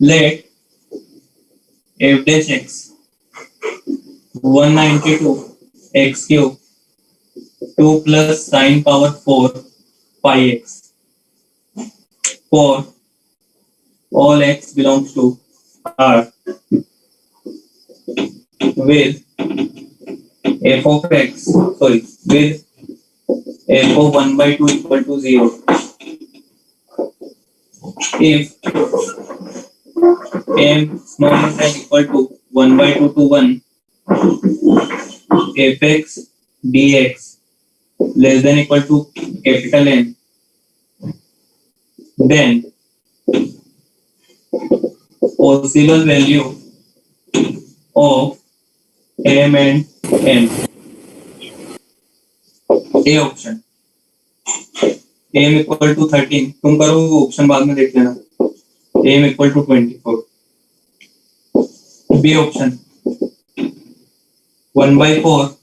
Let f dash x 192 x cube 2 plus sine power 4 pi x for all x belongs to R with f of x with f of 1 by 2 equal to 0 if m smaller than equal to 1 by 2 to 1 fx dx less than equal to capital N, then possible value of m and n. A option m equal to 13, तुम करो option बाद में देख लेना। m equal to 24. B option 1 by 4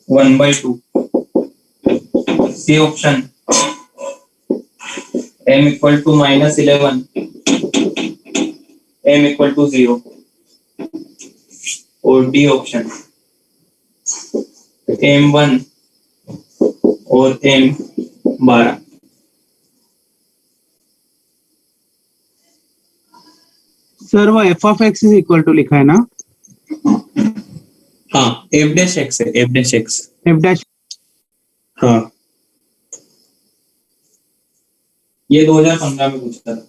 1 by 2. C option m equal to minus 11 m equal to 0. और D option m1 और m12। Sir वो f of x is equal to लिखा है ना? हाँ f dash x है f dash x। F dash हाँ ये 2015 में पूछा था,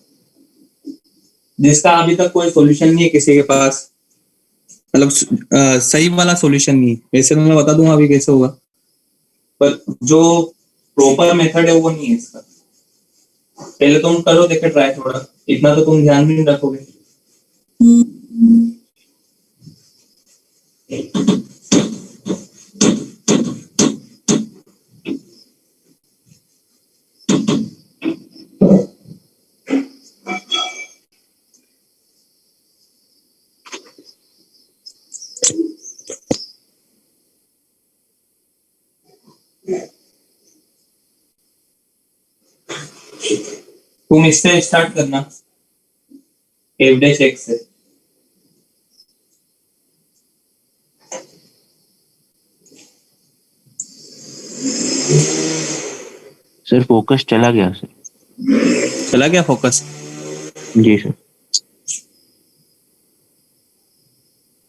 जिसका अभी तक कोई सॉल्यूशन नहीं है किसी के पास, मतलब सही वाला सॉल्यूशन नहीं है। वैसे तो मैं बता दूंगा अभी कैसे होगा, पर जो प्रॉपर मेथड है वो नहीं है इसका। पहले तुम करो देखे ट्राई, थोड़ा इतना तो तुम ध्यान में नहीं रखोगे। तुम इससे स्टार्ट करना f dash x से। सर फोकस चला गया सर। चला गया फोकस? जी सर।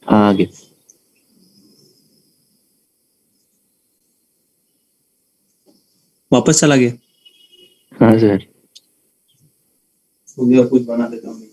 हाँ आगे। वापस चला गया? हाँ सर। मुझे कुछ बना देता हूँ।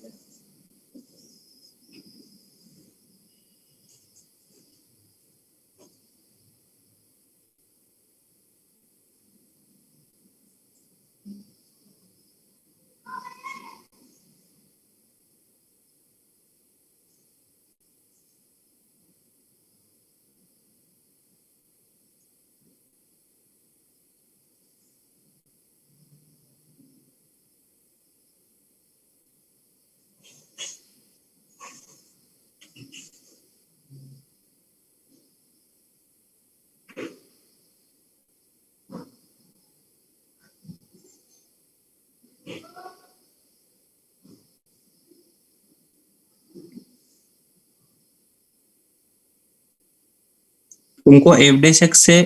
तुमको f dash x से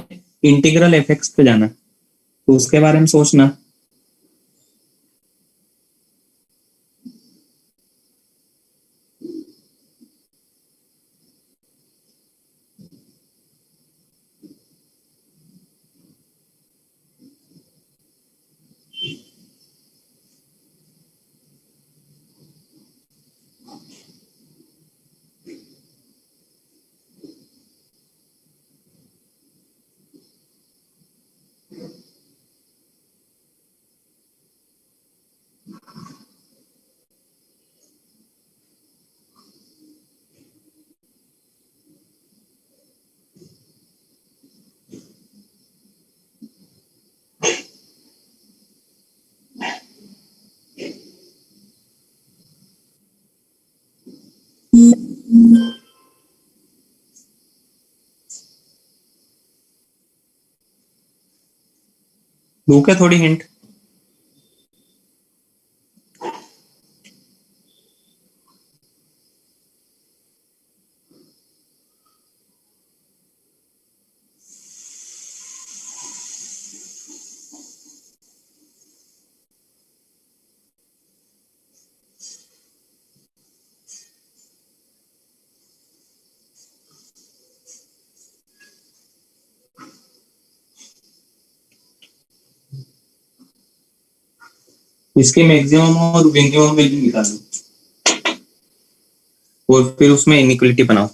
इंटीग्रल fx पे जाना, तो उसके बारे में सोचना। दू क्या थोड़ी हिंट? इसके मैक्सिमम और मिनिमम वैल्यू निकालो और फिर उसमें इनइक्वालिटी बनाओ।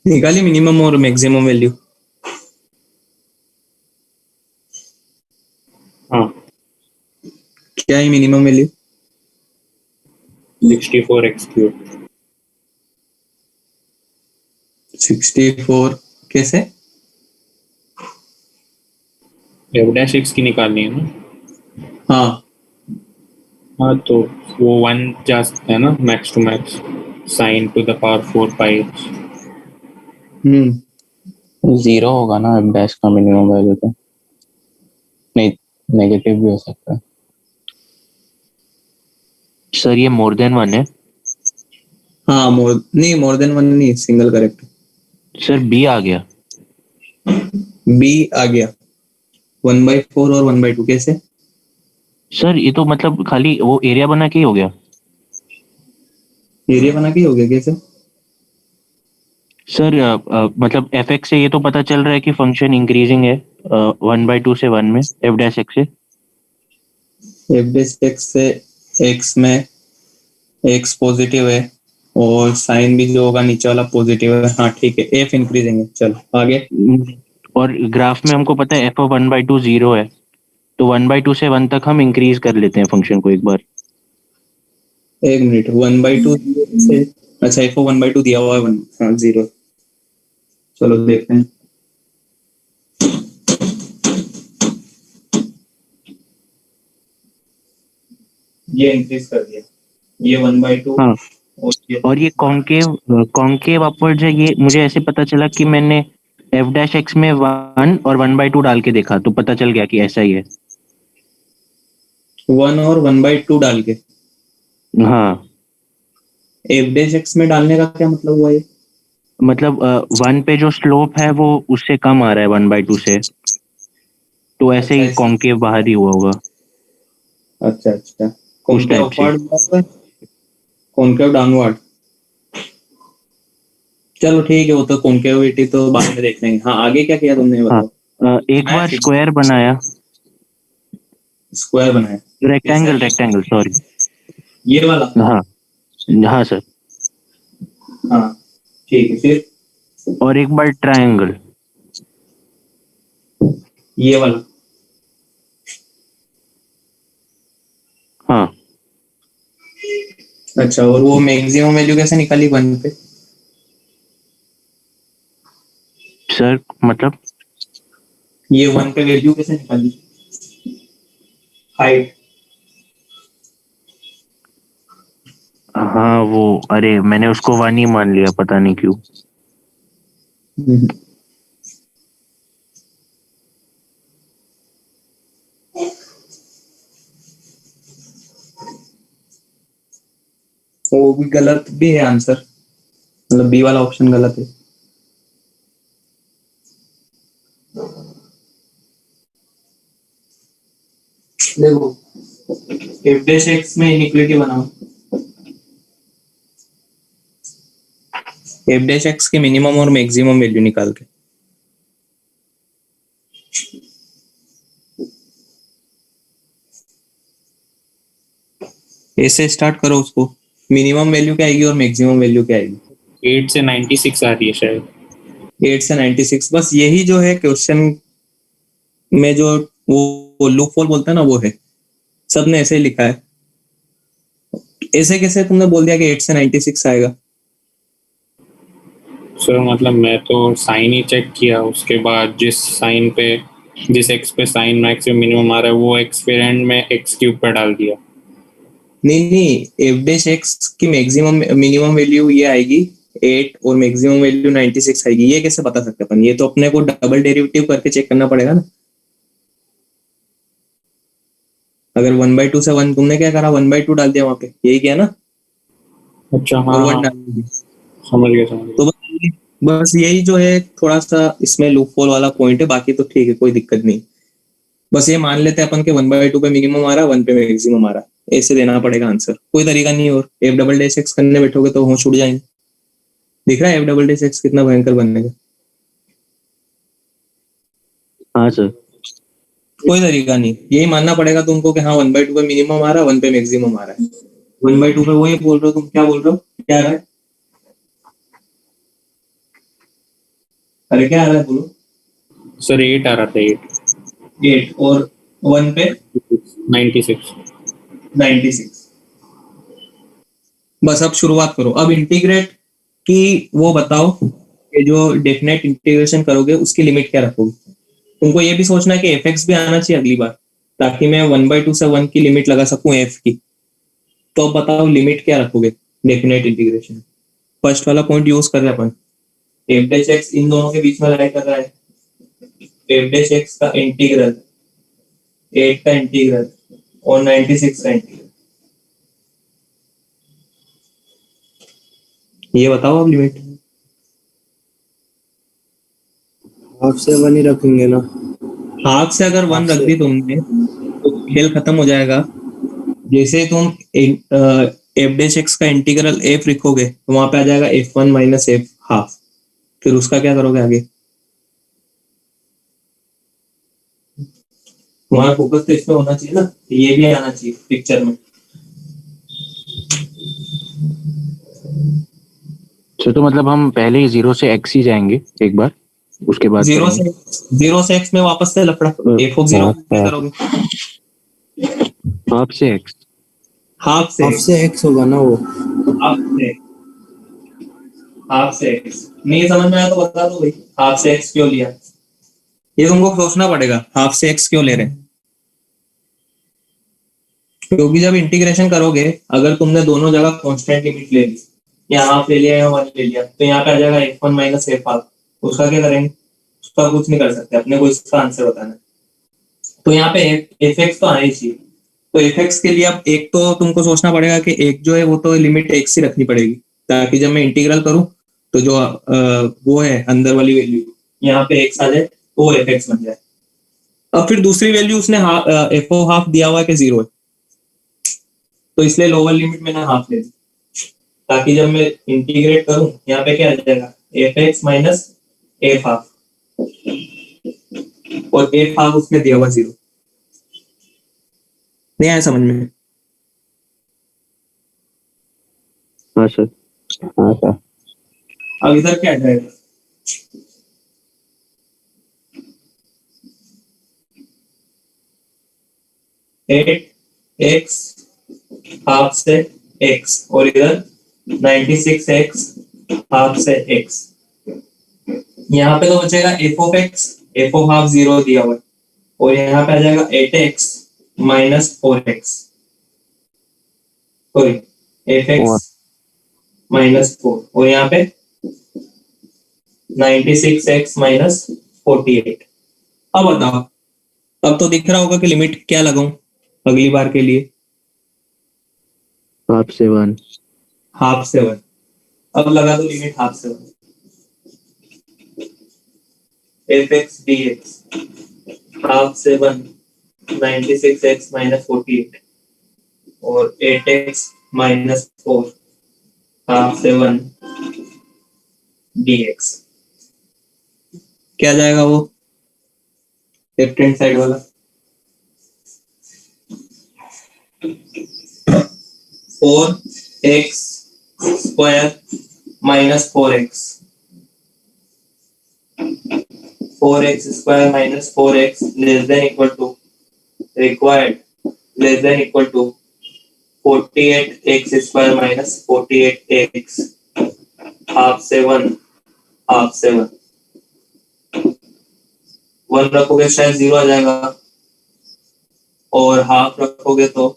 निकाली मिनिमम और मैक्सिमम वैल्यू। हाँ क्या है मिनिमम वैल्यू? 64x³ 64 कैसे? f' की निकालनी है ना। हाँ हाँ तो वो 1 जा सकता है ना max to max, sin to the power 4πh। Zero होगा ना एफ डैश का मिनिमम वैल्यू तो, नहीं नेगेटिव भी हो सकता है। सर ये मोर देन 1 है। हाँ मोर देन 1 नहीं, सिंगल करेक्ट। सर बी आ गया। बी आ गया 1/4 और 1/2 कैसे? सर ये तो मतलब खाली वो एरिया बना के ही हो गया। एरिया बना के ही हो गया कैसे? सर मतलब एफ एक्स से ये तो पता चल रहा है कि फंक्शन इंक्रीजिंग है 1/2 से 1 में, एफ डैश एक्स से। एफ डैश एक्स से एक्स में एक्स पॉजिटिव है और साइन भी जो होगा नीचे वाला पॉजिटिव है। हाँ ठीक है, एफ इंक्रीजिंग है। चलो आगे। और ग्राफ में हमको पता है एफ ऑफ 1/2 0 है, तो 1/2 से 1 तक हम इंक्रीज कर लेते हैं फंक्शन को एक बार। एक मिनट, 1/2 से, अच्छा एफ 1/2 दिया हुआ है 1, हाँ 0। चलो देखते हैं। ये इंक्रीज कर दिया, ये 1/2। हाँ और ये कॉन्केव अपवर्ड्स है। ये मुझे ऐसे पता चला कि मैंने एफ डैश एक्स में 1 और 1/2 डाल के देखा तो पता चल गया कि ऐसा ही है। 1 और 1/2 डाल के? हाँ एफ डैश एक्स में डालने का क्या मतलब हुआ ये? मतलब 1 पे जो स्लोप है वो उससे कम आ रहा है 1/2 से, तो ऐसे ही अच्छा, कॉन्केव बाहर ही हुआ होगा अच्छा अच्छा। उस टाइप से। Concave downward. चलो ठीक है, वो तो कॉन्केविटी तो बाद में देख लेंगे। हाँ आगे क्या किया तुमने, हाँ बताओ। एक बार स्क्वायर बनाया, स्क्वायर बनाया? Rectangle sorry. ये वाला? हाँ हाँ सर। हाँ ठीक है, फिर और एक बार ट्रायंगल। ये वाला? हाँ अच्छा, और वो मैक्सिमम वैल्यू कैसे निकाली 1 पे? सर मतलब ये 1 पे वैल्यू कैसे निकाली? हाइट? हाँ वो अरे मैंने उसको 1 ही मान लिया, पता नहीं क्यों। वो भी गलत भी है आंसर, मतलब बी वाला ऑप्शन गलत है। देखो एफ डैश एक्स में इनइक्वालिटी बनाओ। एफ डैश एक्स के मिनिमम और मैक्सिमम वैल्यू निकाल के। ऐसे स्टार्ट करो उसको। मिनिमम वैल्यू क्या आएगी और मैक्सिमम वैल्यू क्या आएगी? 8 से 96 आ रही है शायद। 8 से 96, बस यही जो है क्वेश्चन में जो वो लूप होल बोलते हैं ना, वो है। सबने ऐसे ही लिखा है। ऐसे कैसे तुमने बोल दिया कि 8 से 96 आएगा? सर मतलब मैं तो साइन ही चेक किया, उसके बाद जिस एक्स पे साइन मैक्सिमम मिनिमम आ रहा है वो एक्स फिर एंड में एक्स क्यूब पर डाल दिया। नहीं, एफ डैश एक्स की मैक्सिमम मिनिमम वैल्यू ये आएगी 8 और मैक्सिमम वैल्यू 96 आएगी। ये कैसे बता सकते अपन? ये तो अपने को डबल डेरिवेटिव करके चेक करना पड़ेगा ना। अगर 1/2 से 1, तुमने क्या करा, 1/2 डाल दिया वहां पे, यही किया ना, अच्छा और हाँ 1 हाँ, डाल दिया। समझ गया समझ तो गया। बस यही जो है थोड़ा सा इसमें लूप होल वाला पॉइंट है, बाकी तो ठीक है, कोई दिक्कत नहीं। बस ये मान लेते हैं अपन के 1/2 पे मिनिमम आ रहा है, 1 पे मैक्सिमम आ रहा है, ऐसे देना पड़ेगा आंसर, कोई तरीका नहीं। और एफ डबल डैश एक्स करने बैठोगे तो होश उड़ जाएंगे। दिख रहा है एफ डबल डैश एक्स कितना भयंकर बनने का? हाँ सर। कोई तरीका नहीं, यही मानना पड़ेगा तुमको कि हाँ 1/2 पे मिनिमम आ रहा है, 1 पे मैक्सिमम आ रहा है। 1/2 पे वही बोल रहे हो तुम, क्या बोल रहे हो, क्या आ रहा है? अरे क्या आ रहा है बोलो। सर 8 आ रहा था, 8 और 1 पे 96। 96। बस अब शुरुआत करो, अब इंटीग्रेट की वो बताओ कि जो डेफिनेट इंटीग्रेशन करोगे उसकी लिमिट क्या रखोगे। तुमको ये भी सोचना है कि एफ एक्स भी आना चाहिए अगली बार, ताकि मैं 1/2 से 1 की लिमिट लगा सकूं एफ की। तो अब बताओ लिमिट क्या रखोगे डेफिनेट इंटीग्रेशन। फर्स्ट वाला पॉइंट यूज कर रहे हैं अपन, एफ डैश एक्स इन दोनों के बीच में लाई कर रहा है। एफ डैश एक्स का इंटीग्रल, 8 का इंटीग्रल और 96 का इंटीग्रल, ये बताओ अब लिमिट। हाफ से 1 ही रखेंगे ना। हाफ से अगर 1 हाफ रख से। दी तुमने तो खेल खत्म हो जाएगा। जैसे तुम एफ डैश एक्स का इंटीग्रल एफ लिखोगे तो वहां पे आ जाएगा f1 माइनस एफ हाफ। फिर उसका क्या करोगे आगे? तुम्हारा फोकस तो इसमें होना चाहिए ना, ये भी आना चाहिए पिक्चर में। तो मतलब हम पहले ही 0 से x ही जाएंगे एक बार, उसके बाद जीरो करेंगे। से जीरो से एक्स में वापस से लफड़ा, एफ ऑफ जीरो क्या करोगे? हाफ से x। हाफ से हाफ x, से x होगा ना वो। हाफ से हाफ से एक्स। नहीं समझ में आया तो बता दो भाई, हाफ से एक्स क्यों लिया, ये तुमको सोचना पड़ेगा, हाफ से एक्स क्यों ले रहे हैं। क्योंकि जब इंटीग्रेशन करोगे, अगर तुमने दोनों जगह कांस्टेंट लिमिट ले ली, या हाफ ले लिया या 1 ले लिया, तो यहाँ पे आ जाएगा f1 माइनस एफ हाफ। उसका क्या करेंगे? उसका कुछ नहीं कर सकते, अपने को इसका आंसर बताना है। तो यहाँ पे एफ एक्स तो आना ही चाहिए। तो एफ एक्स के लिए अब एक तो तुमको सोचना पड़ेगा कि एक जो है वो तो लिमिट एक्स ही रखनी पड़ेगी, ताकि जब मैं इंटीग्रल करूं तो जो वो है अंदर वाली वैल्यू यहाँ पे एक्स आ जाए तो वो एफ एक्स बन जाए। अब फिर दूसरी वैल्यू उसने एफ ओ हाफ दिया हुआ है कि 0 है, तो इसलिए लोअर लिमिट मैंने हाफ ले ली, ताकि जब मैं इंटीग्रेट करूं यहाँ पे क्या आ जाएगा, F x minus F half, और एफ हाफ उसने दिया हुआ 0। नहीं आया समझ में? हाँ सर। हाँ सर। अब इधर क्या जाएगा, एट एक्स हाफ से एक्स, और इधर 96x हाफ से x। यहाँ पे तो बचेगा F of x, F of half 0 दिया हुआ है, और यहाँ पे आ जाएगा 8x minus 4x, sorry fx minus 4, और यहाँ पे 96x माइनस 48। अब बताओ, अब तो दिख रहा होगा कि लिमिट क्या लगाऊं अगली बार के लिए। हाफ से 1। हाफ से 1। अब लगा दो लिमिट हाफ से 1, fx dx हाफ से 1 96x माइनस 48, और 8x माइनस 4 हाफ से 1 dx। क्या जाएगा वो लेफ्ट हैंड साइड वाला? 4x square minus 4x, 4x square minus 4x less than equal to required less than equal to 48x square minus 48x half से 1 half से 1 1 रखोगे शायद 0 आ जाएगा और हाफ रखोगे तो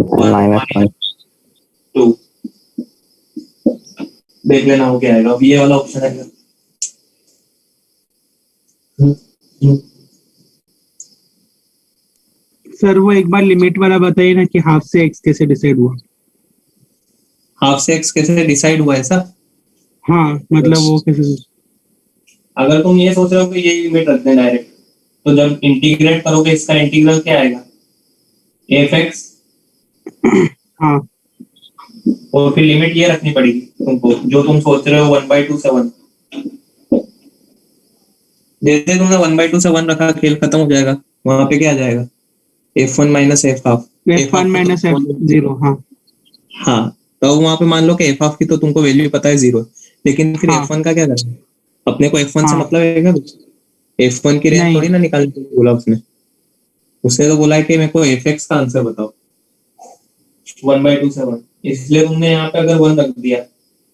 -2 देख लेना हो क्या आएगा। अब ये वाला ऑप्शन है सर वो एक बार लिमिट वाला बताइए ना कि हाफ से x कैसे डिसाइड हुआ। हाफ से x कैसे डिसाइड हुआ ऐसा। हाँ मतलब वो कैसे। अगर तुम ये सोच रहे हो कि ये लिमिट रख दें डायरेक्ट तो जब इंटीग्रेट करोगे इसका इंटीग्रल क्या आएगा fx। हाँ और फिर लिमिट ये रखनी पड़ेगी तुमको जो तुम सोच रहे हो 1/2 से 1। जैसे तुमने 1/2 से 1 रखा खेल खत्म हो जाएगा। वहां पे क्या आ जाएगा f1 minus f half f1 minus f0। हाँ तो वहां पे मान लो कि f half की तो तुमको वैल्यू पता है 0 लेकिन फिर हाँ। f1 का क्या करना है। अपने को f1 से हाँ। मतलब है क्या कुछ। f1 की रेंज नहीं। थोड़ी ना निकालने को बोला उसने तो बोला है कि मेरे को fx का आंसर बताओ 1/2 से 1। इसलिए तुमने यहाँ पे अगर 1 रख दिया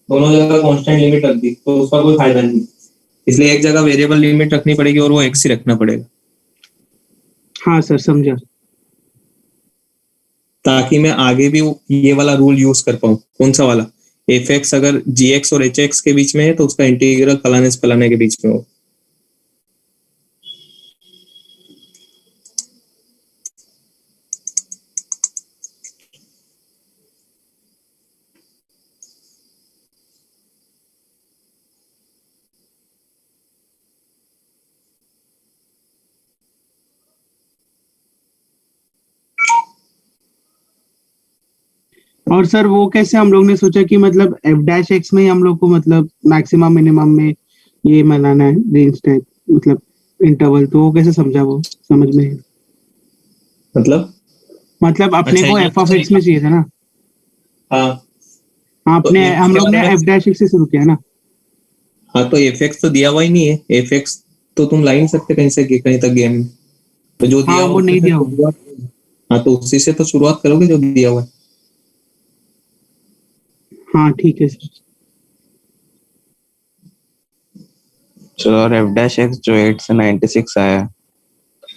दोनों जगह कांस्टेंट लिमिट रख दी तो उसका कोई फायदा नहीं। इसलिए एक जगह वेरिएबल लिमिट रखनी पड़ेगी और वो x ही रखना पड़ेगा हाँ सर समझा। ताकि मैं आगे भी ये वाला रूल यूज कर पाऊँ। कौन सा वाला fx अगर gx और hx के बीच में है तो उसका इंटीग्रल फलाने से फलाने के बीच में हो। और सर वो कैसे हम लोग ने सोचा कि मतलब f-x में ही हम लोग को मतलब मैक्सिमम मिनिमम में ये बनाना है रेंज टाइप मतलब इंटरवल। तो वो कैसे समझा वो समझ में है। मतलब अपने अच्छा, को ये f(x) में चाहिए था ना। हाँ आपने तो हम लोग ने f f'(x) से शुरू किया ना। हाँ तो fx तो दिया हुआ ही नहीं है। fx तो तुम ला ही नहीं सकते कहीं से कहीं तक गेम में। तो जो दिया हाँ वो नहीं दिया हुआ। हाँ तो उसी से तो शुरुआत करोगे जो दिया हुआ है। हाँ ठीक है सर। चलो और f-x जो 8 से 96 आया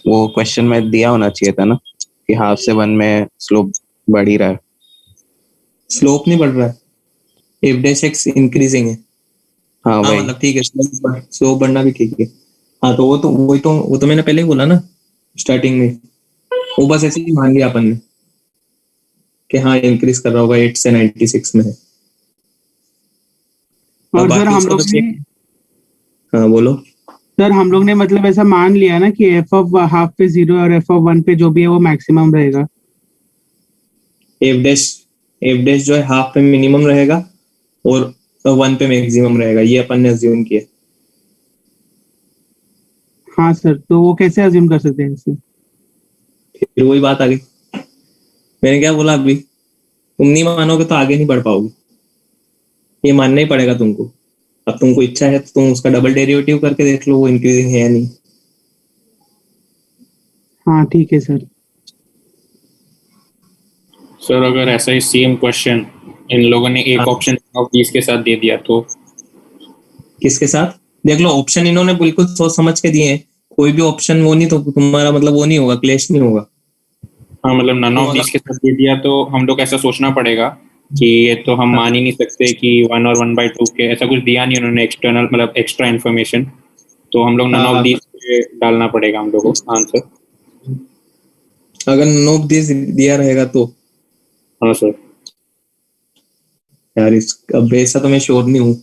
वो क्वेश्चन में दिया होना चाहिए था ना कि हाफ से 1 में स्लोप बढ़ ही रहा है। स्लोप नहीं बढ़ रहा है f-x इंक्रीजिंग है। हाँ हाँ वही। मतलब ठीक है स्लोप बढ़ना भी ठीक है। हाँ तो वो तो मैंने पहले ही बोला ना स्टार्टिंग में। वो बस ऐसे ही मान लिया अपन ने कि हाँ इंक्रीज कर रहा होगा 8 से 96 में है। और बाकी सर हम उसको लोग तो ने हाँ बोलो। सर हम लोग ने मतलब ऐसा मान लिया ना कि f(half) पे 0 और f(1) पे जो भी है वो मैक्सिमम रहेगा। f' जो है हाफ पे मिनिमम रहेगा और 1 पे मैक्सिमम रहेगा ये अपन ने अज्यूम किया। हाँ सर तो वो कैसे अज्यूम कर सकते हैं इससे। फिर वही बात आ गई। मैंने क्या बोला अभी तुम नहीं मानोगे तो आगे नहीं बढ़ पाओगे। ये मानना ही पड़ेगा तुमको। अब तुमको इच्छा है तो तुम उसका डबल डेरिवेटिव करके देख लो वो इंक्रीजिंग है या नहीं। हाँ ठीक है सर। सर अगर ऐसा ही सेम क्वेश्चन इन लोगों ने एक हाँ। ऑप्शन ऑफ दीज के साथ दे दिया तो किसके साथ देख लो ऑप्शन इन्होंने बिल्कुल सोच समझ के दिए हैं। कोई भी ऑप्शन वो नहीं तो तुम्हारा मतलब वो नहीं होगा क्लेश नहीं होगा। हाँ मतलब नन ऑफ दीज के साथ दे दिया तो हम लोग ऐसा सोचना पड़ेगा कि ये तो हम मान ही नहीं सकते कि 1 और 1/2 के ऐसा कुछ दिया नहीं उन्होंने एक्सटर्नल मतलब एक्स्ट्रा इन्फॉर्मेशन। तो हम लोग नन ऑफ दीज पे डालना पड़ेगा हम लोग को आंसर। अगर नो दिस दिया रहेगा तो हाँ सर। यार अब ऐसा तो मैं श्योर नहीं हूँ।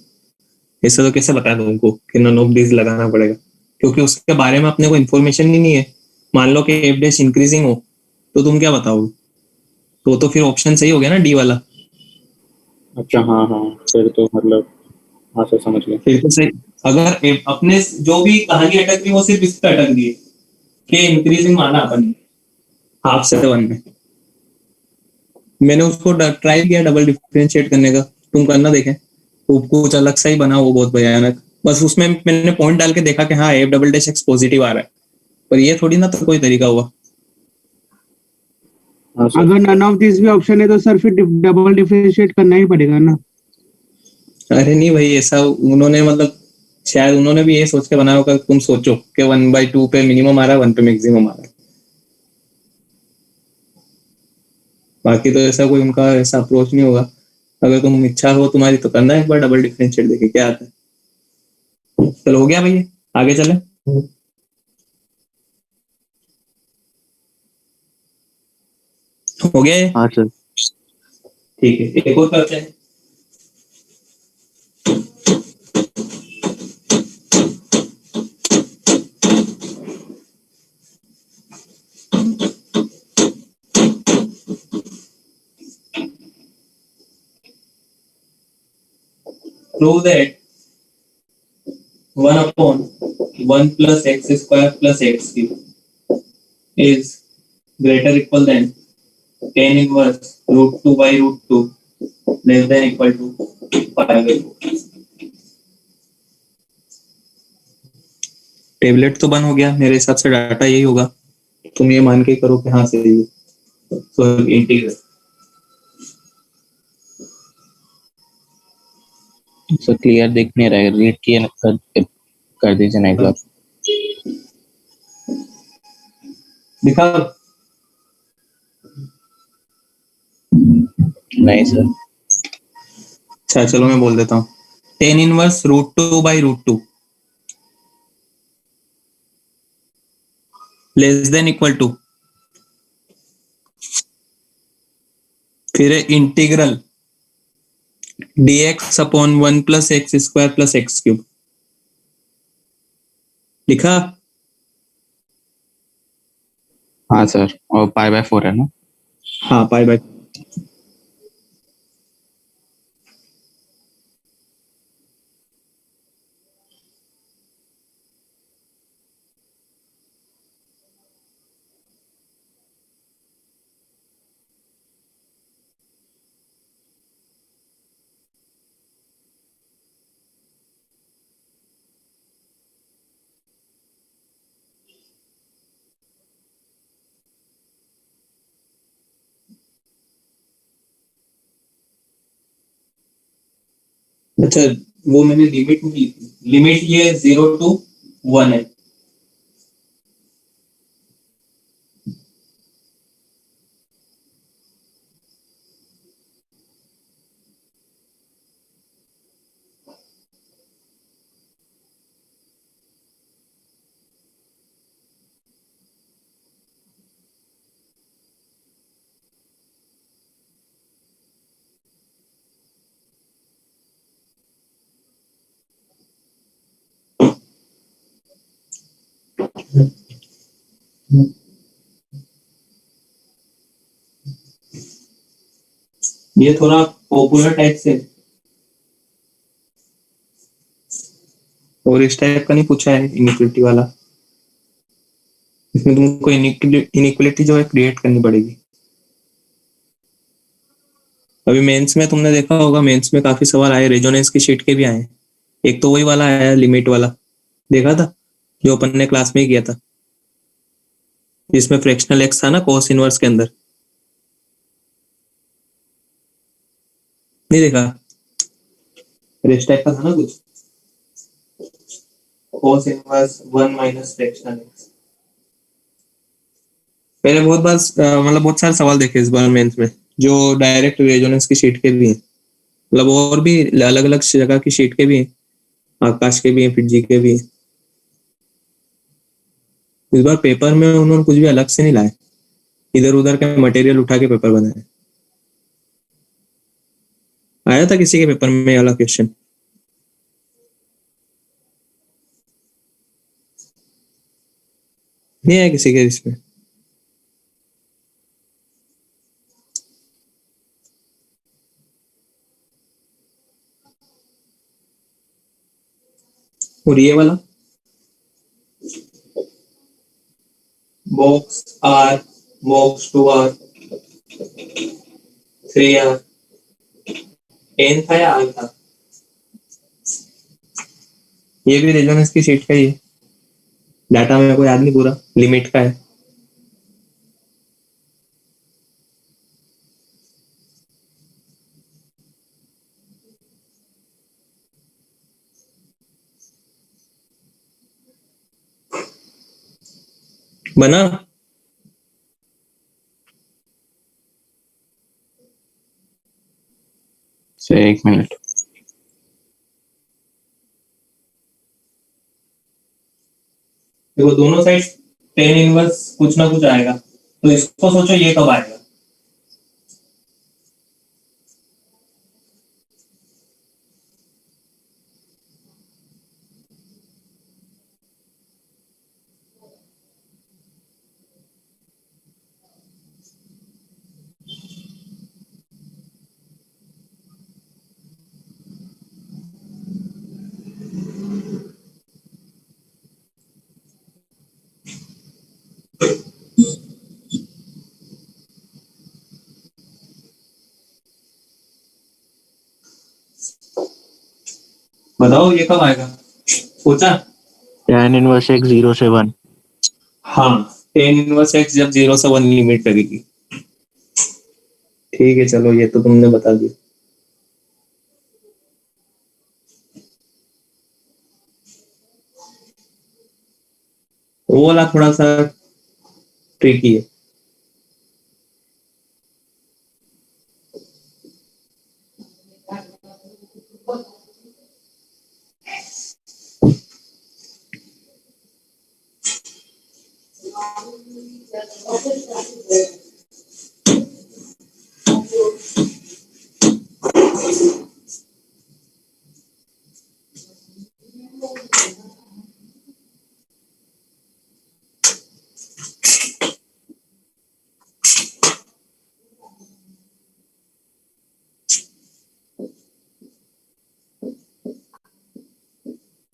ऐसा तो कैसे बता दूं उनको कि नन ऑफ दिस लगाना पड़ेगा क्योंकि उसके बारे में अपने को इन्फॉर्मेशन ही नहीं है। मान लो कि f' इंक्रीजिंग हो तो तुम क्या बताओगे। तो फिर ऑप्शन सही हो गया ना डी वाला। अच्छा हाँ हाँ फिर तो मतलब हाँ सर समझ गया। फिर तो सही। अगर अपने जो भी कहानी अटक रही वो सिर्फ इस पे अटक रही है कि इंक्रीजिंग माना अपन ने हाफ से 1 में। मैंने उसको ट्राई किया डबल डिफरेंशिएट करने का। तुम करना देखें वो कुछ अलग सा ही बना वो बहुत भयानक बस उसमें मैंने पॉइंट डाल के देखा कि हाँ F double dash X positive आ रहा है, पर ये थोड़ी ना तो कोई तरीका हुआ। हाँ सर। अगर नन ऑफ दिस भी ऑप्शन है तो सर फिर डबल डिफरेंशिएट करना ही पड़ेगा ना। अरे नहीं भाई, ऐसा उन्होंने मतलब शायद उन्होंने भी ये सोच के बनाया होगा, तुम सोचो कि 1/2 पे मिनिमम आ रहा है, 1 पे मैक्सिमम आ रहा है। बाकी तो ऐसा कोई उनका ऐसा अप्रोच नहीं होगा। अगर तुम इच्छा हो तुम्हारी तो करना एक बार डबल डिफरेंशिएट, देखे क्या आता है। चलो हो गया भैया, आगे चले। हो गया ये? हाँ सर। ठीक है, एक और करते हैं। Prove that 1/1 plus x square plus x cube is greater equal than tan inverse root 2 by root 2 less than equal to 5/4। Tablet तो बंद हो गया, मेरे हिसाब से डाटा यही होगा। तुम ये मान के करो कि हाँ सही है। सो इंटीग्रल सर क्लियर दिख नहीं रहा है, रीड किए कर दीजिए ना एक बार। दिखा? नहीं सर। अच्छा चलो मैं बोल देता हूँ। tan inverse root 2 by root 2 less than equal to, फिर integral dx upon 1 plus X square plus X cube. लिखा? हाँ सर, और π/4 है ना। हाँ पाई बाय। अच्छा वो मैंने लिमिट नहीं ली थी, लिमिट ये 0 to 1 है। ये थोड़ा पॉपुलर टाइप से और इस टाइप का नहीं पूछा है इनइक्वालिटी वाला। इसमें तुमको इनइक्वालिटी जो है क्रिएट करनी पड़ेगी। अभी मेंस में तुमने देखा होगा, मेंस में काफी सवाल आए, रेजोनेंस की शीट के भी आए। एक तो वही वाला आया लिमिट वाला, देखा था जो अपन ने क्लास में ही किया था, जिसमें फ्रैक्शनल एक्स था ना कोस इनवर्स के अंदर। नहीं देखा? इस टाइप का था ना कुछ, cos inverse 1 minus fractional x. मैंने बहुत बार मतलब बहुत सारे सवाल देखे इस बार मेंस में, जो डायरेक्ट रेजोनेंस की शीट के भी हैं, मतलब और भी अलग अलग जगह की शीट के भी हैं, आकाश के भी हैं, फिर जी के भी हैं। इस बार पेपर में उन्होंने कुछ भी अलग से नहीं लाए, इधर उधर के मटेरियल उठा के पेपर बनाए। आया था किसी के पेपर में ये वाला क्वेश्चन? नहीं आया किसी के इसमें? और ये वाला box are, box 2R, 3R, N था या आर था? ये भी रेजोनेंस की शीट का ही है, डाटा मेरे को याद नहीं पूरा, लिमिट का है। बना? से 1 मिनट। देखो दोनों साइड टेन इनवर्स कुछ ना कुछ आएगा, तो इसको सोचो ये कब आएगा। बताओ ये कब आएगा, सोचा? tan इनवर्स x 0 से 1। हाँ, टेन इनवर्स एक्स जब 0 से 1 लिमिट लगेगी। ठीक है चलो, ये तो तुमने बता दिया। वो वाला थोड़ा सा ट्रिकी है।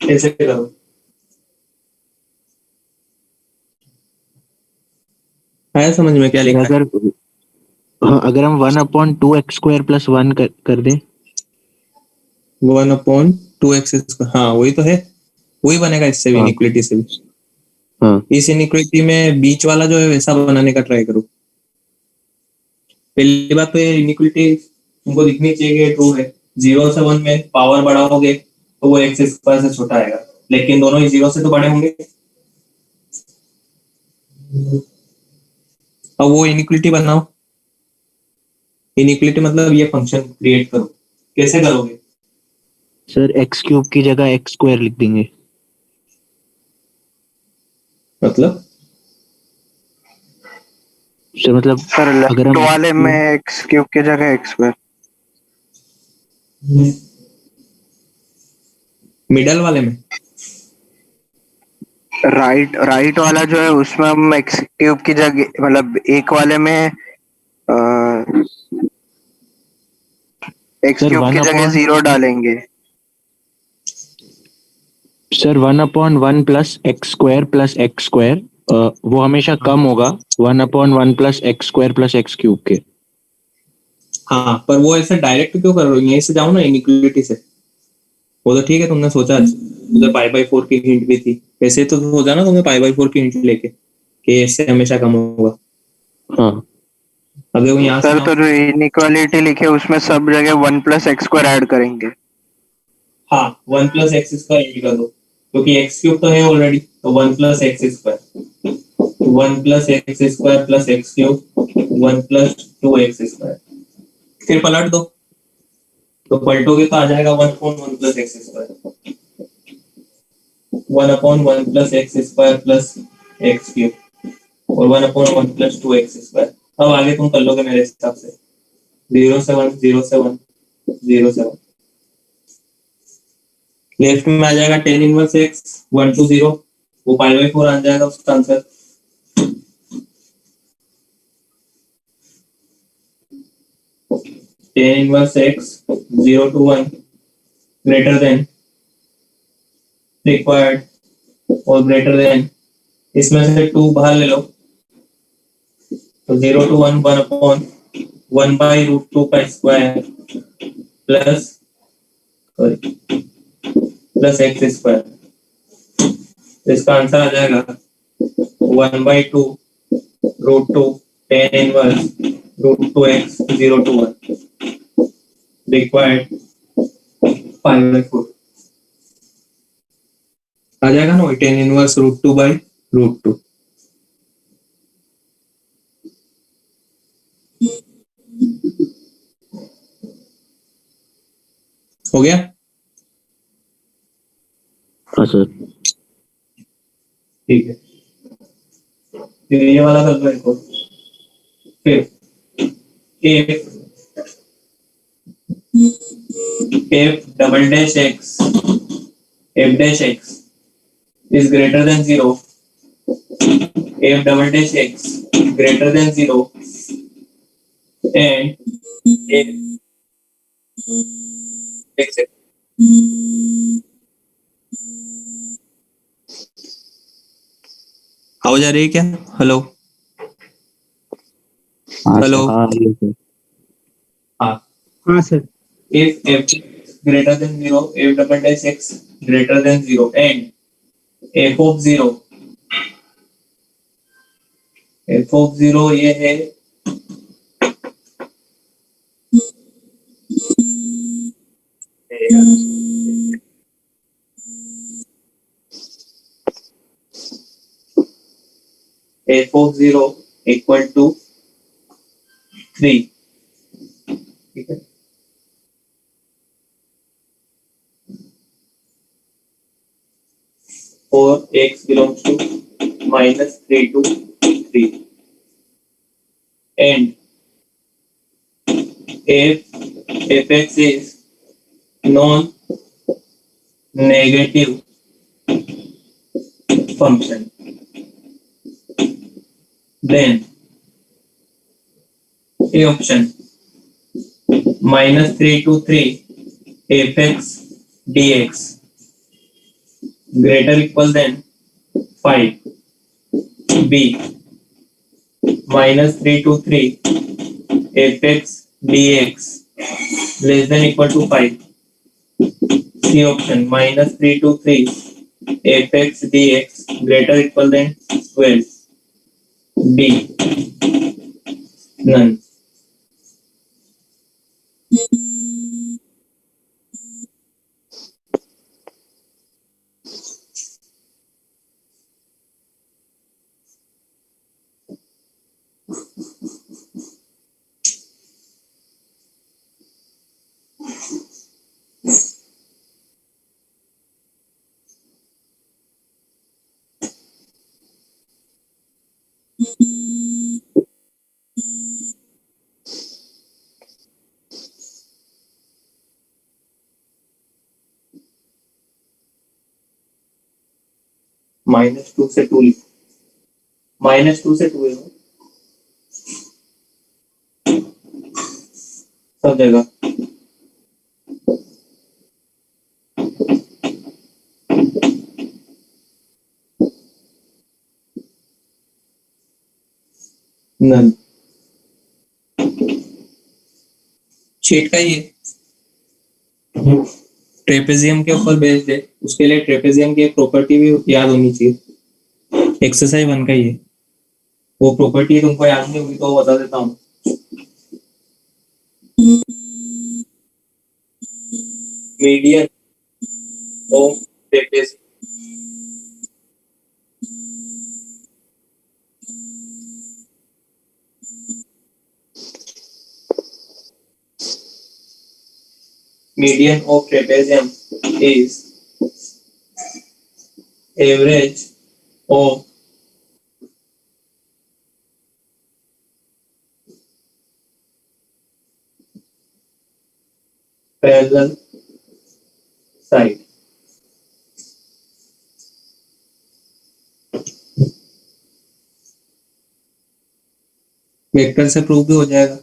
कैसे करो? आया समझ में क्या लिखा है? अगर हाँ, अगर हम 1/2x² + 1 कर दें, 1/2x², हाँ वही तो है, वही बनेगा इससे भी, हाँ। इनइक्वालिटी से भी। हाँ इस इनइक्वालिटी में बीच वाला जो है वैसा बनाने का ट्राई करो। पहली बात तो ये इनइक्वालिटी तुमको दिखनी चाहिए कि ट्रू है। 0 से 1 में पावर बढ़ाओगे तो वो x² से छोटा आएगा, लेकिन दोनों ही 0 से तो बड़े होंगे। अब वो इनइक्वालिटी बनाओ। इनइक्वालिटी मतलब ये फंक्शन क्रिएट करो। कैसे करोगे? सर x³ की जगह x² लिख देंगे। मतलब सर मतलब सर अगर लेफ्ट हम वाले में x³ की जगह x²। मिडल वाले में राइट वाला जो है उसमें हम x³ की जगह मतलब एक वाले में x³ की जगह 0 डालेंगे। सर 1/1 + x² + x², वो हमेशा कम होगा 1/1 + x² + x³ के। हाँ, पर वो ऐसे डायरेक्ट क्यों कर रहे हो? यहीं से जाओ ना इनइक्वालिटी से। वो तो ठीक है, तुमने सोचा उधर π/4 की हिंट भी थी, वैसे तो सोचा ना तुमने π/4 की हिंट लेके कि इससे हमेशा कम होगा। हाँ अब देखो यहाँ से सर जाओ। तो जो इनइक्वालिटी लिखे उसमें सब जगह 1 + x² ऐड करेंगे। हाँ, 1 + x² ऐड कर दो, क्योंकि x³ तो है ऑलरेडी, तो 1 + x², 1 + x² + x³ 1 + 2x²। फिर पलट दो, तो पलटोगे तो आ जाएगा 1/1 + x², 1/1 + x² + x³ और 1/1 + 2x²। अब आगे तुम कर लोगे मेरे हिसाब से। 0 से 1, 0 से 1, 0 से 1। लेफ्ट में आ जाएगा tan इनवर्स x 1 to 0, वो π/4 आ जाएगा उसका answer. tan inverse x 0 to 1 greater than required और ग्रेटर देन, इसमें से 2 बाहर ले लो, तो 0 to 1 1/√2 का स्क्वायर प्लस x²। तो इसका आंसर आ जाएगा 1/2 √2 tan inverse √2x 0 to 1 required 5/4 आ जाएगा ना, tan inverse √2/√2। हो गया? हाँ सर। ठीक है, फिर ये वाला कर लो एक और। फिर if double dash x f dash x is greater than 0, f double dash x greater than 0 and if x आवाज आ रही है क्या? Hello hello. हाँ ये सर। हाँ, हाँ sir. if f greater than 0, f double dash x greater than 0 and f of 0 ये है f of 0 equal to 3, ठीक है। और x belongs to -3 to 3 and if fx is non-negative function, then A option -3 to 3 fx dx greater equal than 5. B -3 to 3 fx dx less than equal to 5. C option -3 to 3 fx dx greater equal than 12. D none. -2 से 2 लिखो, -2 से 2 है सब जगह। None sheet का ही है, trapezium के ऊपर बेस्ड है, उसके लिए ट्रेपेजियम की एक प्रॉपर्टी भी याद होनी चाहिए। एक्सरसाइज 1 का ही है, वो प्रॉपर्टी तुमको याद नहीं होगी तो बता देता हूँ। Median of trapezium median of trapezium is average of parallel side। Vector से प्रूव भी हो जाएगा।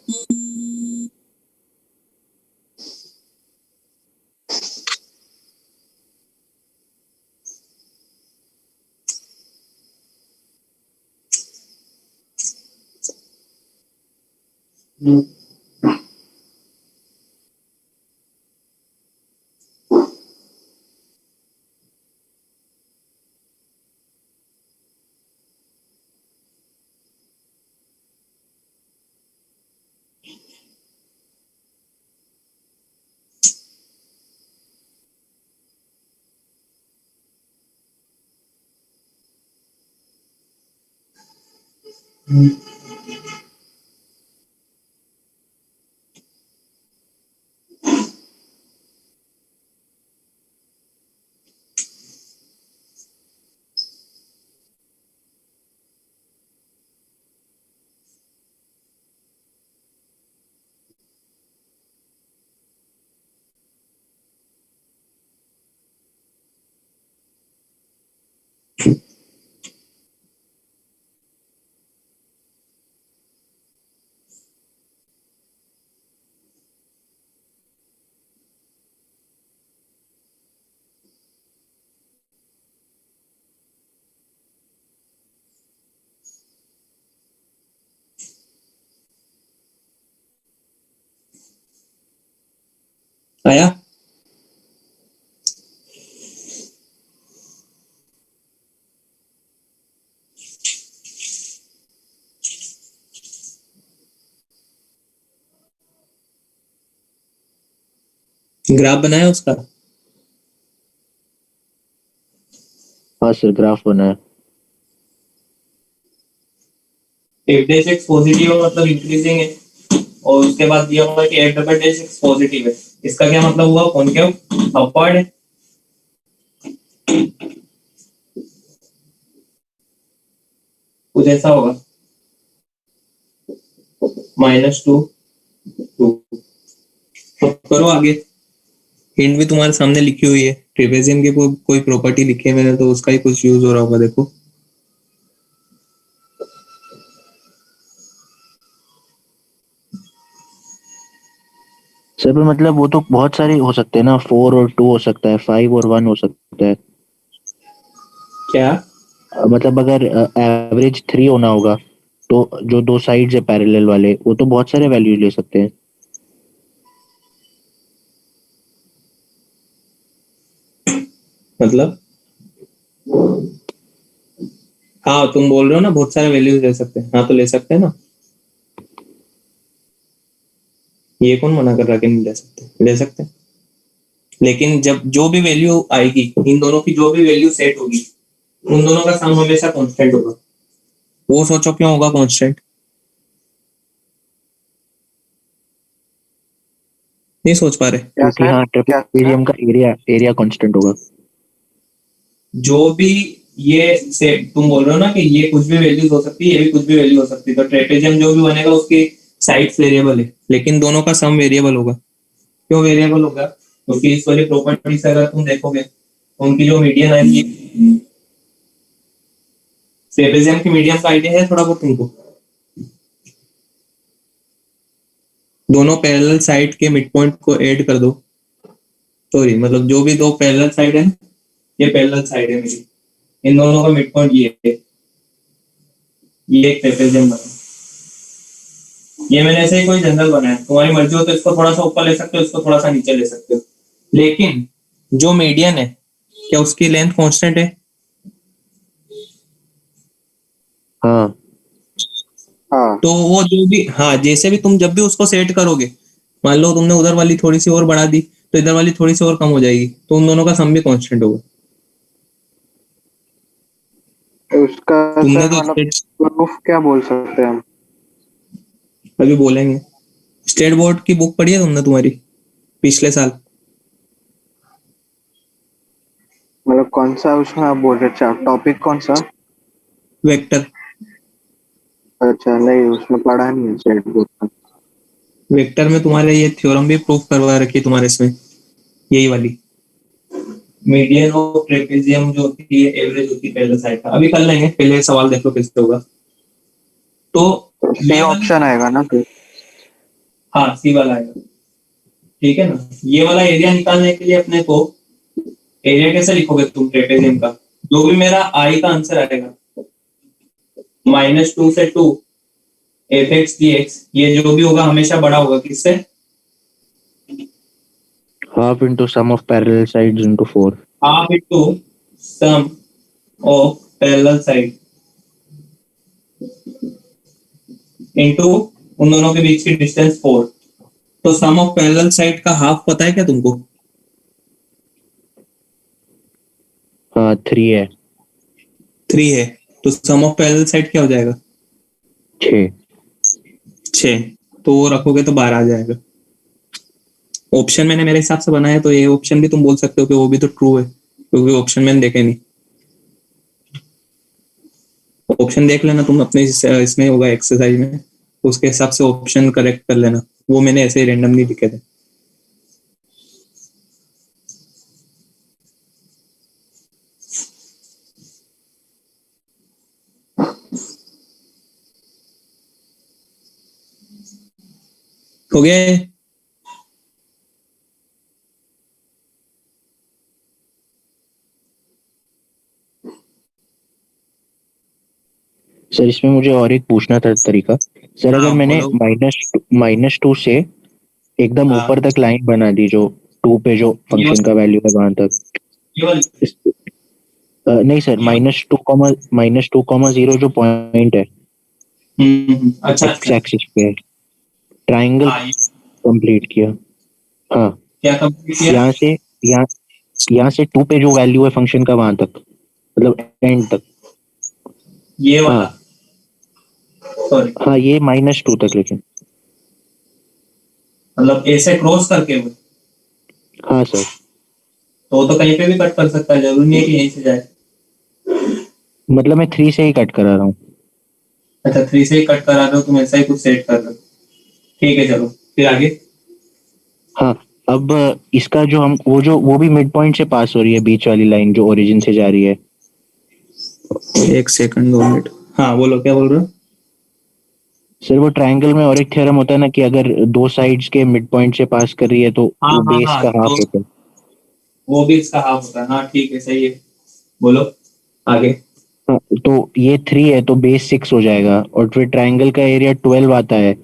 आया? ग्राफ बनाया उसका? हाँ सर, ग्राफ बना है। एफ डैश एक्स पॉजिटिव है मतलब इंक्रीजिंग है, और उसके बाद दिया हुआ है कि F double dash X positive है। इसका क्या मतलब हुआ? कॉनकेव अपवर्ड है। कुछ ऐसा होगा, -2 2। तो करो आगे। हिंट भी तुम्हारे सामने लिखी हुई है, ट्रेपेजियम की कोई प्रॉपर्टी लिखी है मैंने, तो उसका ही कुछ यूज हो रहा होगा, देखो। सर पर मतलब वो तो बहुत सारे हो सकते हैं ना, 4 और 2 हो सकता है, 5 और 1 हो सकता है। क्या? मतलब अगर एवरेज 3 होना होगा तो जो दो साइड्स है पैरेलल वाले, वो तो बहुत सारे वैल्यू ले सकते हैं। मतलब हाँ, तुम बोल रहे हो ना बहुत सारे वैल्यूज ले सकते हैं, हाँ तो ले सकते हैं ना। ये कौन मना कर रहा है कि नहीं ले सकते? ले सकते हैं। लेकिन जब जो भी वैल्यू आएगी, इन दोनों की जो भी वैल्यू सेट होगी, उन दोनों का सम हमेशा कांस्टेंट होगा। वो सोचो क्यों होगा कांस्टेंट? नहीं सोच पा रहे? क्या क्योंकि सर? हाँ, क्या ट्रेपेजियम का एरिया कांस्टेंट होगा। जो भी ये से तुम बोल रहे हो ना कि ये कुछ भी वैल्यूज हो सकती है, ये भी कुछ भी वैल्यू हो सकती है, तो ट्रेपेजियम जो भी बनेगा उसकी साइड्स वेरिएबल है, लेकिन दोनों का सम वेरिएबल होगा। क्यों वेरिएबल होगा? क्योंकि इस वाली प्रॉपर्टी से अगर तुम देखोगे, उनकी जो मीडियन आएगी, ट्रेपेजियम की मीडियन का आइडिया है थोड़ा बहुत तुमको? दोनों पैरेलल साइड के मिड पॉइंट को ऐड कर दो। सॉरी, मतलब जो भी दो पैरेलल साइड है, ये पैरेलल साइड है मेरी, इन दोनों का मिड पॉइंट ये है, ये एक ट्रेपेजियम बना। ये मैंने ऐसे ही कोई जनरल बनाया, तुम्हारी मर्जी हो तो इसको थोड़ा सा ऊपर ले सकते हो, इसको थोड़ा सा नीचे ले सकते हो, लेकिन जो मीडियन है, क्या उसकी लेंथ कांस्टेंट है? हाँ। हाँ। तो वो जो भी, हाँ, जैसे भी तुम जब भी उसको सेट करोगे, मान लो तुमने उधर वाली थोड़ी सी और बढ़ा दी, तो इधर वाली थोड़ी सी और कम हो जाएगी, तो उन दोनों का सम भी कांस्टेंट होगा। उसका तुमने सर तो मतलब स्टेट प्रूफ क्या बोल सकते हैं हम? अभी बोलेंगे। स्टेट बोर्ड की बुक पढ़ी है तुमने, तुम्हारी पिछले साल? मतलब कौन सा उसमें आप बोल रहे थे? टॉपिक कौन सा? वेक्टर। अच्छा, नहीं उसमें पढ़ा नहीं है सेट बोर्ड का। वेक्टर में तुम्हारे ये थ्योरम भी प्रूफ करवा रखी है तुम्हारे इसमें, यही वाली मीडियन ऑफ ट्रेपेजियम जो होती है, एवरेज होती है पहले साइड का। अभी कर लेंगे, पहले सवाल देख लो कैसे होगा। तो तो सी ये वाली, ऑप्शन आएगा ना फिर? हाँ सी वाला आएगा, ठीक है ना। ये वाला एरिया निकालने के लिए अपने को, एरिया कैसे लिखोगे तुम ट्रेपेजियम का? जो भी मेरा आई का आंसर आएगा, -2 से 2 एफ एक्स डी एक्स, ये जो भी होगा हमेशा बड़ा होगा किससे? Half into sum of parallel sides into 4। Half into sum of parallel side into उन दोनों के बीच की डिस्टेंस 4। तो सम ऑफ पैरेलल साइड का हाफ पता है क्या तुमको? हाँ 3 है। 3 है, तो सम ऑफ पैरेलल साइड क्या हो जाएगा? 6। 6 तो वो रखोगे तो 12 आ जाएगा। ऑप्शन मैंने मेरे हिसाब से बनाया है, तो ये ऑप्शन भी तुम बोल सकते हो कि वो भी तो ट्रू है, क्योंकि ऑप्शन मैंने देखे नहीं। ऑप्शन देख लेना तुम अपने इसमें होगा एक्सरसाइज में, उसके हिसाब से ऑप्शन करेक्ट कर लेना। वो मैंने ऐसे ही रैंडमली लिखे थे। हो गया ये? सर इसमें मुझे और एक पूछना था तरीका। सर अगर हाँ, मैंने बोलो। -2 से एकदम हाँ। ऊपर तक लाइन बना दी, जो 2 पे जो फंक्शन का वैल्यू है वहां तक। ये वाली? नहीं सर, -2, 0 जो पॉइंट है अच्छा एक्स एक्सिस पे है, ट्राइंगल हाँ, कंप्लीट किया। हाँ, क्या कंप्लीट किया? यहाँ यहाँ से 2 पे जो वैल्यू है फंक्शन का वहां तक, मतलब एंड तक। ये वाला? हाँ सॉरी, हाँ, ये -2 तक, लेकिन मतलब ऐसे क्रॉस करके हुए हाँ सर। तो कहीं पे भी कट कर सकता है, जरूरी नहीं है कि यहीं से जाए। मतलब मैं 3 से ही कट करा रहा हूँ। अच्छा, 3 से ही कट करा दो, तुम ऐसा ही कुछ सेट कर दो। ठीक है, चलो फिर आगे। हाँ, अब इसका जो हम वो भी मिड पॉइंट से पास हो रही है, बीच वाली लाइन जो ओरिजिन से जा रही है। 1 सेकंड 2 मिनट। हाँ बोलो, क्या बोल रहे हो? सर वो ट्रायंगल में और एक थ्योरम होता है ना कि अगर 2 साइड्स के मिड पॉइंट से पास कर रही है तो हाँ वो हाँ बेस हाँ, का हाफ तो होता है। वो भी इसका हाफ होता है। हाँ ठीक है, सही है, बोलो आगे। हाँ, तो ये 3 है तो बेस 6 हो जाएगा, और फिर ट्रायंगल का एरिया 12 आता है।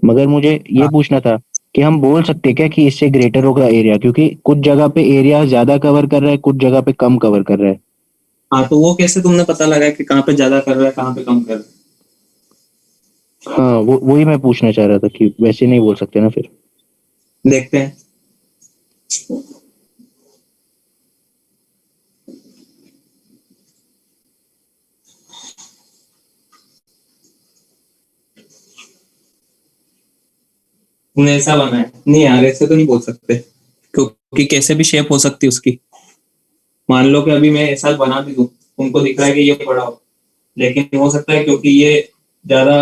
मगर मुझे ये हाँ पूछना था कि हम बोल सकते हैं क्या कि इससे ग्रेटर होगा एरिया, क्योंकि कुछ जगह पे एरिया ज्यादा कवर कर रहा है, कुछ जगह पे कम कवर कर रहा है। हाँ, तो वो कैसे तुमने पता लगा कि कहाँ पे ज्यादा कर रहा है कहाँ पे कम कर रहा है? हाँ, वो वही मैं पूछना चाह रहा था कि वैसे नहीं बोल सकते ना फिर। देखते हैं। तुमने ऐसा बनाया नहीं यार, ऐसे तो नहीं बोल सकते, क्योंकि कैसे भी शेप हो सकती है उसकी। मान लो कि अभी मैं ऐसा बना भी दूं, तुमको दिख रहा है कि ये बड़ा हो, लेकिन हो सकता है क्योंकि ये ज्यादा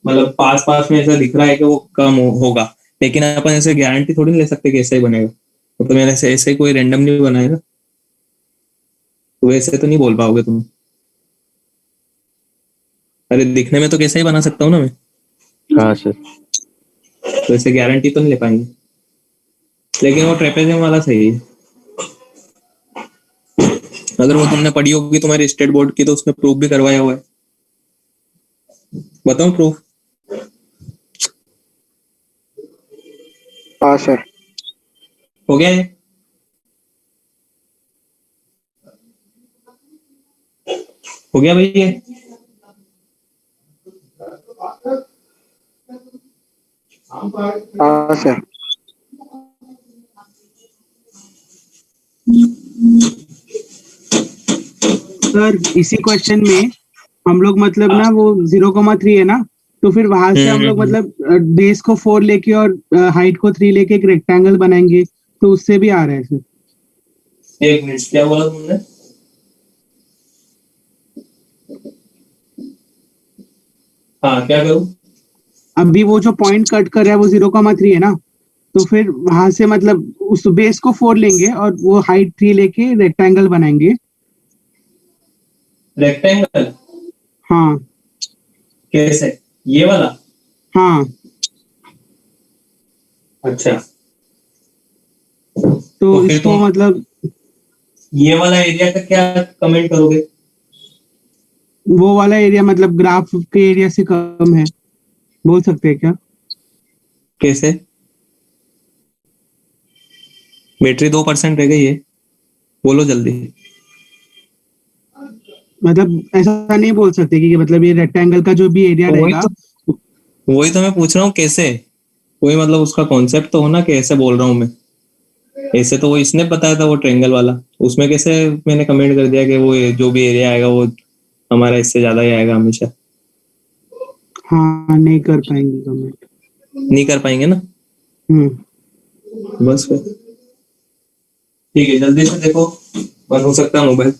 मतलब पास पास में ऐसा दिख रहा है कि वो कम होगा, लेकिन अपन ऐसे गारंटी थोड़ी नहीं ले सकते कि ऐसा ही बनेगा। तो मैंने ऐसे ही कोई रैंडम नहीं बनाया ना, तो वैसे तो नहीं बोल पाओगे तुम। अरे दिखने में तो कैसे ही बना सकता हूँ ना मैं, हाँ सर। तो ऐसे गारंटी तो नहीं ले पाएंगे। लेकिन वो ट्रेपेजियम वाला सही है। अगर वो तुमने पढ़ी होगी तुम्हारे स्टेट बोर्ड की, तो उसमें प्रूफ भी करवाया हुआ है। बताऊं प्रूफ? हाँ सर। हो गया ये? हो गया भाई ये? हाँ सर। सर इसी क्वेश्चन में हम लोग मतलब ना वो 0,3 है ना, तो फिर वहां से हम लोग मतलब बेस को 4 लेके और हाइट को 3 लेके एक रेक्टेंगल बनाएंगे, तो उससे भी आ रहा है सर। एक मिनट, क्या बोला तुमने? हाँ, क्या करूं? अभी वो जो पॉइंट कट कर रहा है वो 0,3 है ना, तो फिर वहां से मतलब उस बेस को 4 लेंगे और वो हाइट 3 लेके रेक्टेंगल बनाएंगे। रेक्टेंगल? हाँ कैसे? ये वाला? हाँ, अच्छा, तो तो फिर इसको तुम मतलब ये वाला एरिया का क्या कमेंट करोगे? वो वाला एरिया मतलब ग्राफ के एरिया से कम है, बोल सकते हैं क्या? कैसे? बैटरी 2% रह गई है, बोलो जल्दी। मतलब ऐसा नहीं बोल सकते कि मतलब ये रेक्टेंगल का जो भी एरिया तो रहेगा। वही तो मैं पूछ रहा हूँ, कैसे? वही मतलब उसका कॉन्सेप्ट तो हो ना, कि ऐसे बोल रहा हूँ मैं। ऐसे तो वो इसने बताया था वो ट्रायंगल वाला, उसमें कैसे मैंने कमेंट कर दिया कि वो जो भी एरिया आएगा वो हमारा इससे ज्यादा ही आएगा हमेशा। हाँ नहीं कर पाएंगे कमेंट। नहीं कर पाएंगे ना, बस फिर ठीक है, जल्दी से देखो, बंद हो सकता है मोबाइल।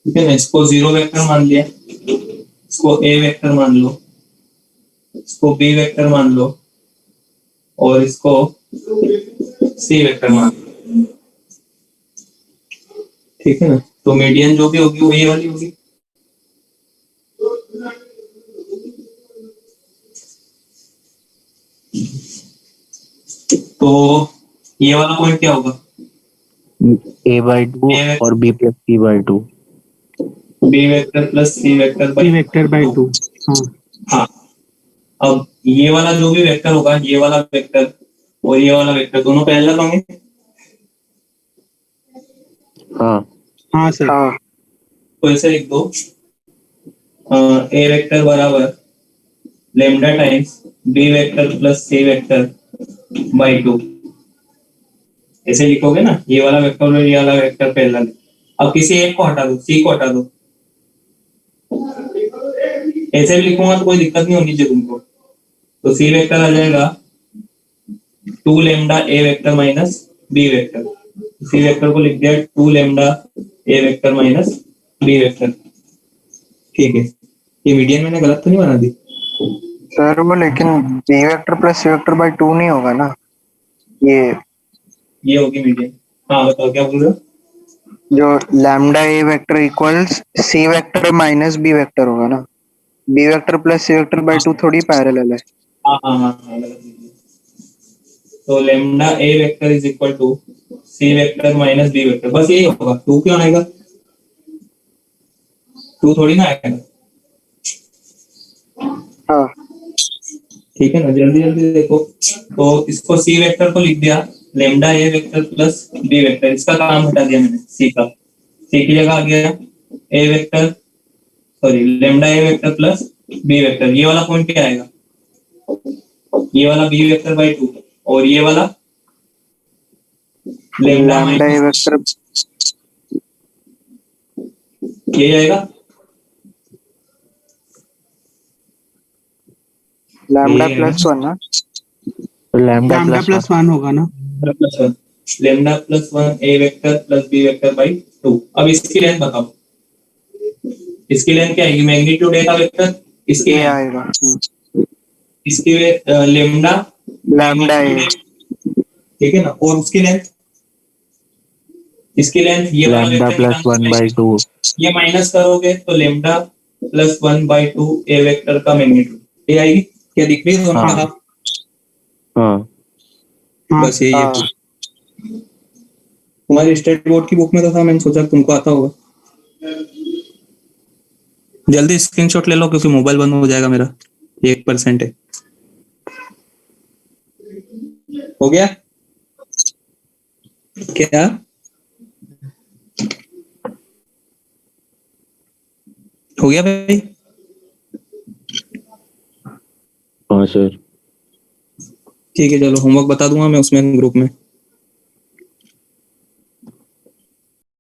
ठीक है ना, इसको जीरो वेक्टर मान लिया, इसको ए वेक्टर मान लो, इसको बी वेक्टर मान लो, और इसको सी वेक्टर मान लो। ठीक है ना, तो मीडियन जो भी होगी वो ये वाली होगी। तो ये वाला पॉइंट क्या होगा? a/2 और b + c/2। B vector plus c vector b vector by 2। हाँ हाँ, अब ये वाला जो भी वेक्टर होगा, ये वाला वेक्टर और ये वाला वेक्टर दोनों पैरेलल होंगे। हाँ हाँ सर। हाँ तो ऐसे लिख दो, ए वेक्टर बराबर lambda times b vector plus c vector by 2। ऐसे लिखोगे ना, ये वाला वेक्टर और ये वाला वेक्टर पैरेलल है। अब किसी एक को हटा दो, सी को हटा दो, ऐसे भी लिखूंगा तो कोई दिक्कत नहीं होनी चाहिए तुमको। तो सी वेक्टर आ जाएगा 2 lambda a vector minus b vector. C vector को लिख दिया 2 lambda a vector minus b vector. ठीक है, ये मीडियन मैंने गलत तो नहीं बना दी? सर वो लेकिन b vector plus c vector by 2 नहीं होगा ना, ये होगी मीडियन। हाँ बताओ क्या बोल रहे हो? जो lambda a vector equals c vector minus b vector होगा ना, b vector plus c vector by 2 थोड़ी पैरेलल है। हाँ हाँ हाँ हाँ, गलत लिख दिया। तो lambda a vector is equal to c vector minus b vector, बस यही होगा। 2 क्यों आएगा? 2 थोड़ी ना आएगा। हाँ ठीक है ना, जल्दी जल्दी देखो। तो इसको सी वेक्टर को लिख दिया lambda a vector plus b vector, इसका काम हटा दिया मैंने, सी का। सी की जगह आ गया ए vector, sorry lambda a vector plus b vector. ये वाला पॉइंट क्या आएगा? ये वाला बी वेक्टर बाई 2 और ये वाला लेमडा लैम्डा ए वेक्टर ये आएगा। लैम्डा प्लस 1 ना, लैम्डा लैम्डा प्लस 1 होगा ना। Lambda plus 1 a vector plus b vector by 2। अब इसकी लेंथ बताओ, इसकी लेंथ क्या आएगी? मैग्नीट्यूड ए का वेक्टर, इसकी ये length, आएगा इसकी लेमडा लैम्डा ए। ठीक है ना, और उसकी लेंथ, इसकी लेंथ ये वाला लैम्डा वेक्टर प्लस 1/2। ये माइनस करोगे तो लेमडा प्लस 1/2 ए वेक्टर का मैग्नीट्यूड ये आएगी। क्या दिख रही है दोनों का? हाँ हाँ बस यही है। हाँ तुम्हारी स्टेट बोर्ड की बुक में तो था, मैंने सोचा तुमको आता होगा। जल्दी स्क्रीनशॉट ले लो क्योंकि मोबाइल बंद हो जाएगा मेरा, 1% है। हो गया क्या? हो गया भाई? हाँ सर। ठीक है, चलो होमवर्क बता दूंगा मैं उसमें ग्रुप में।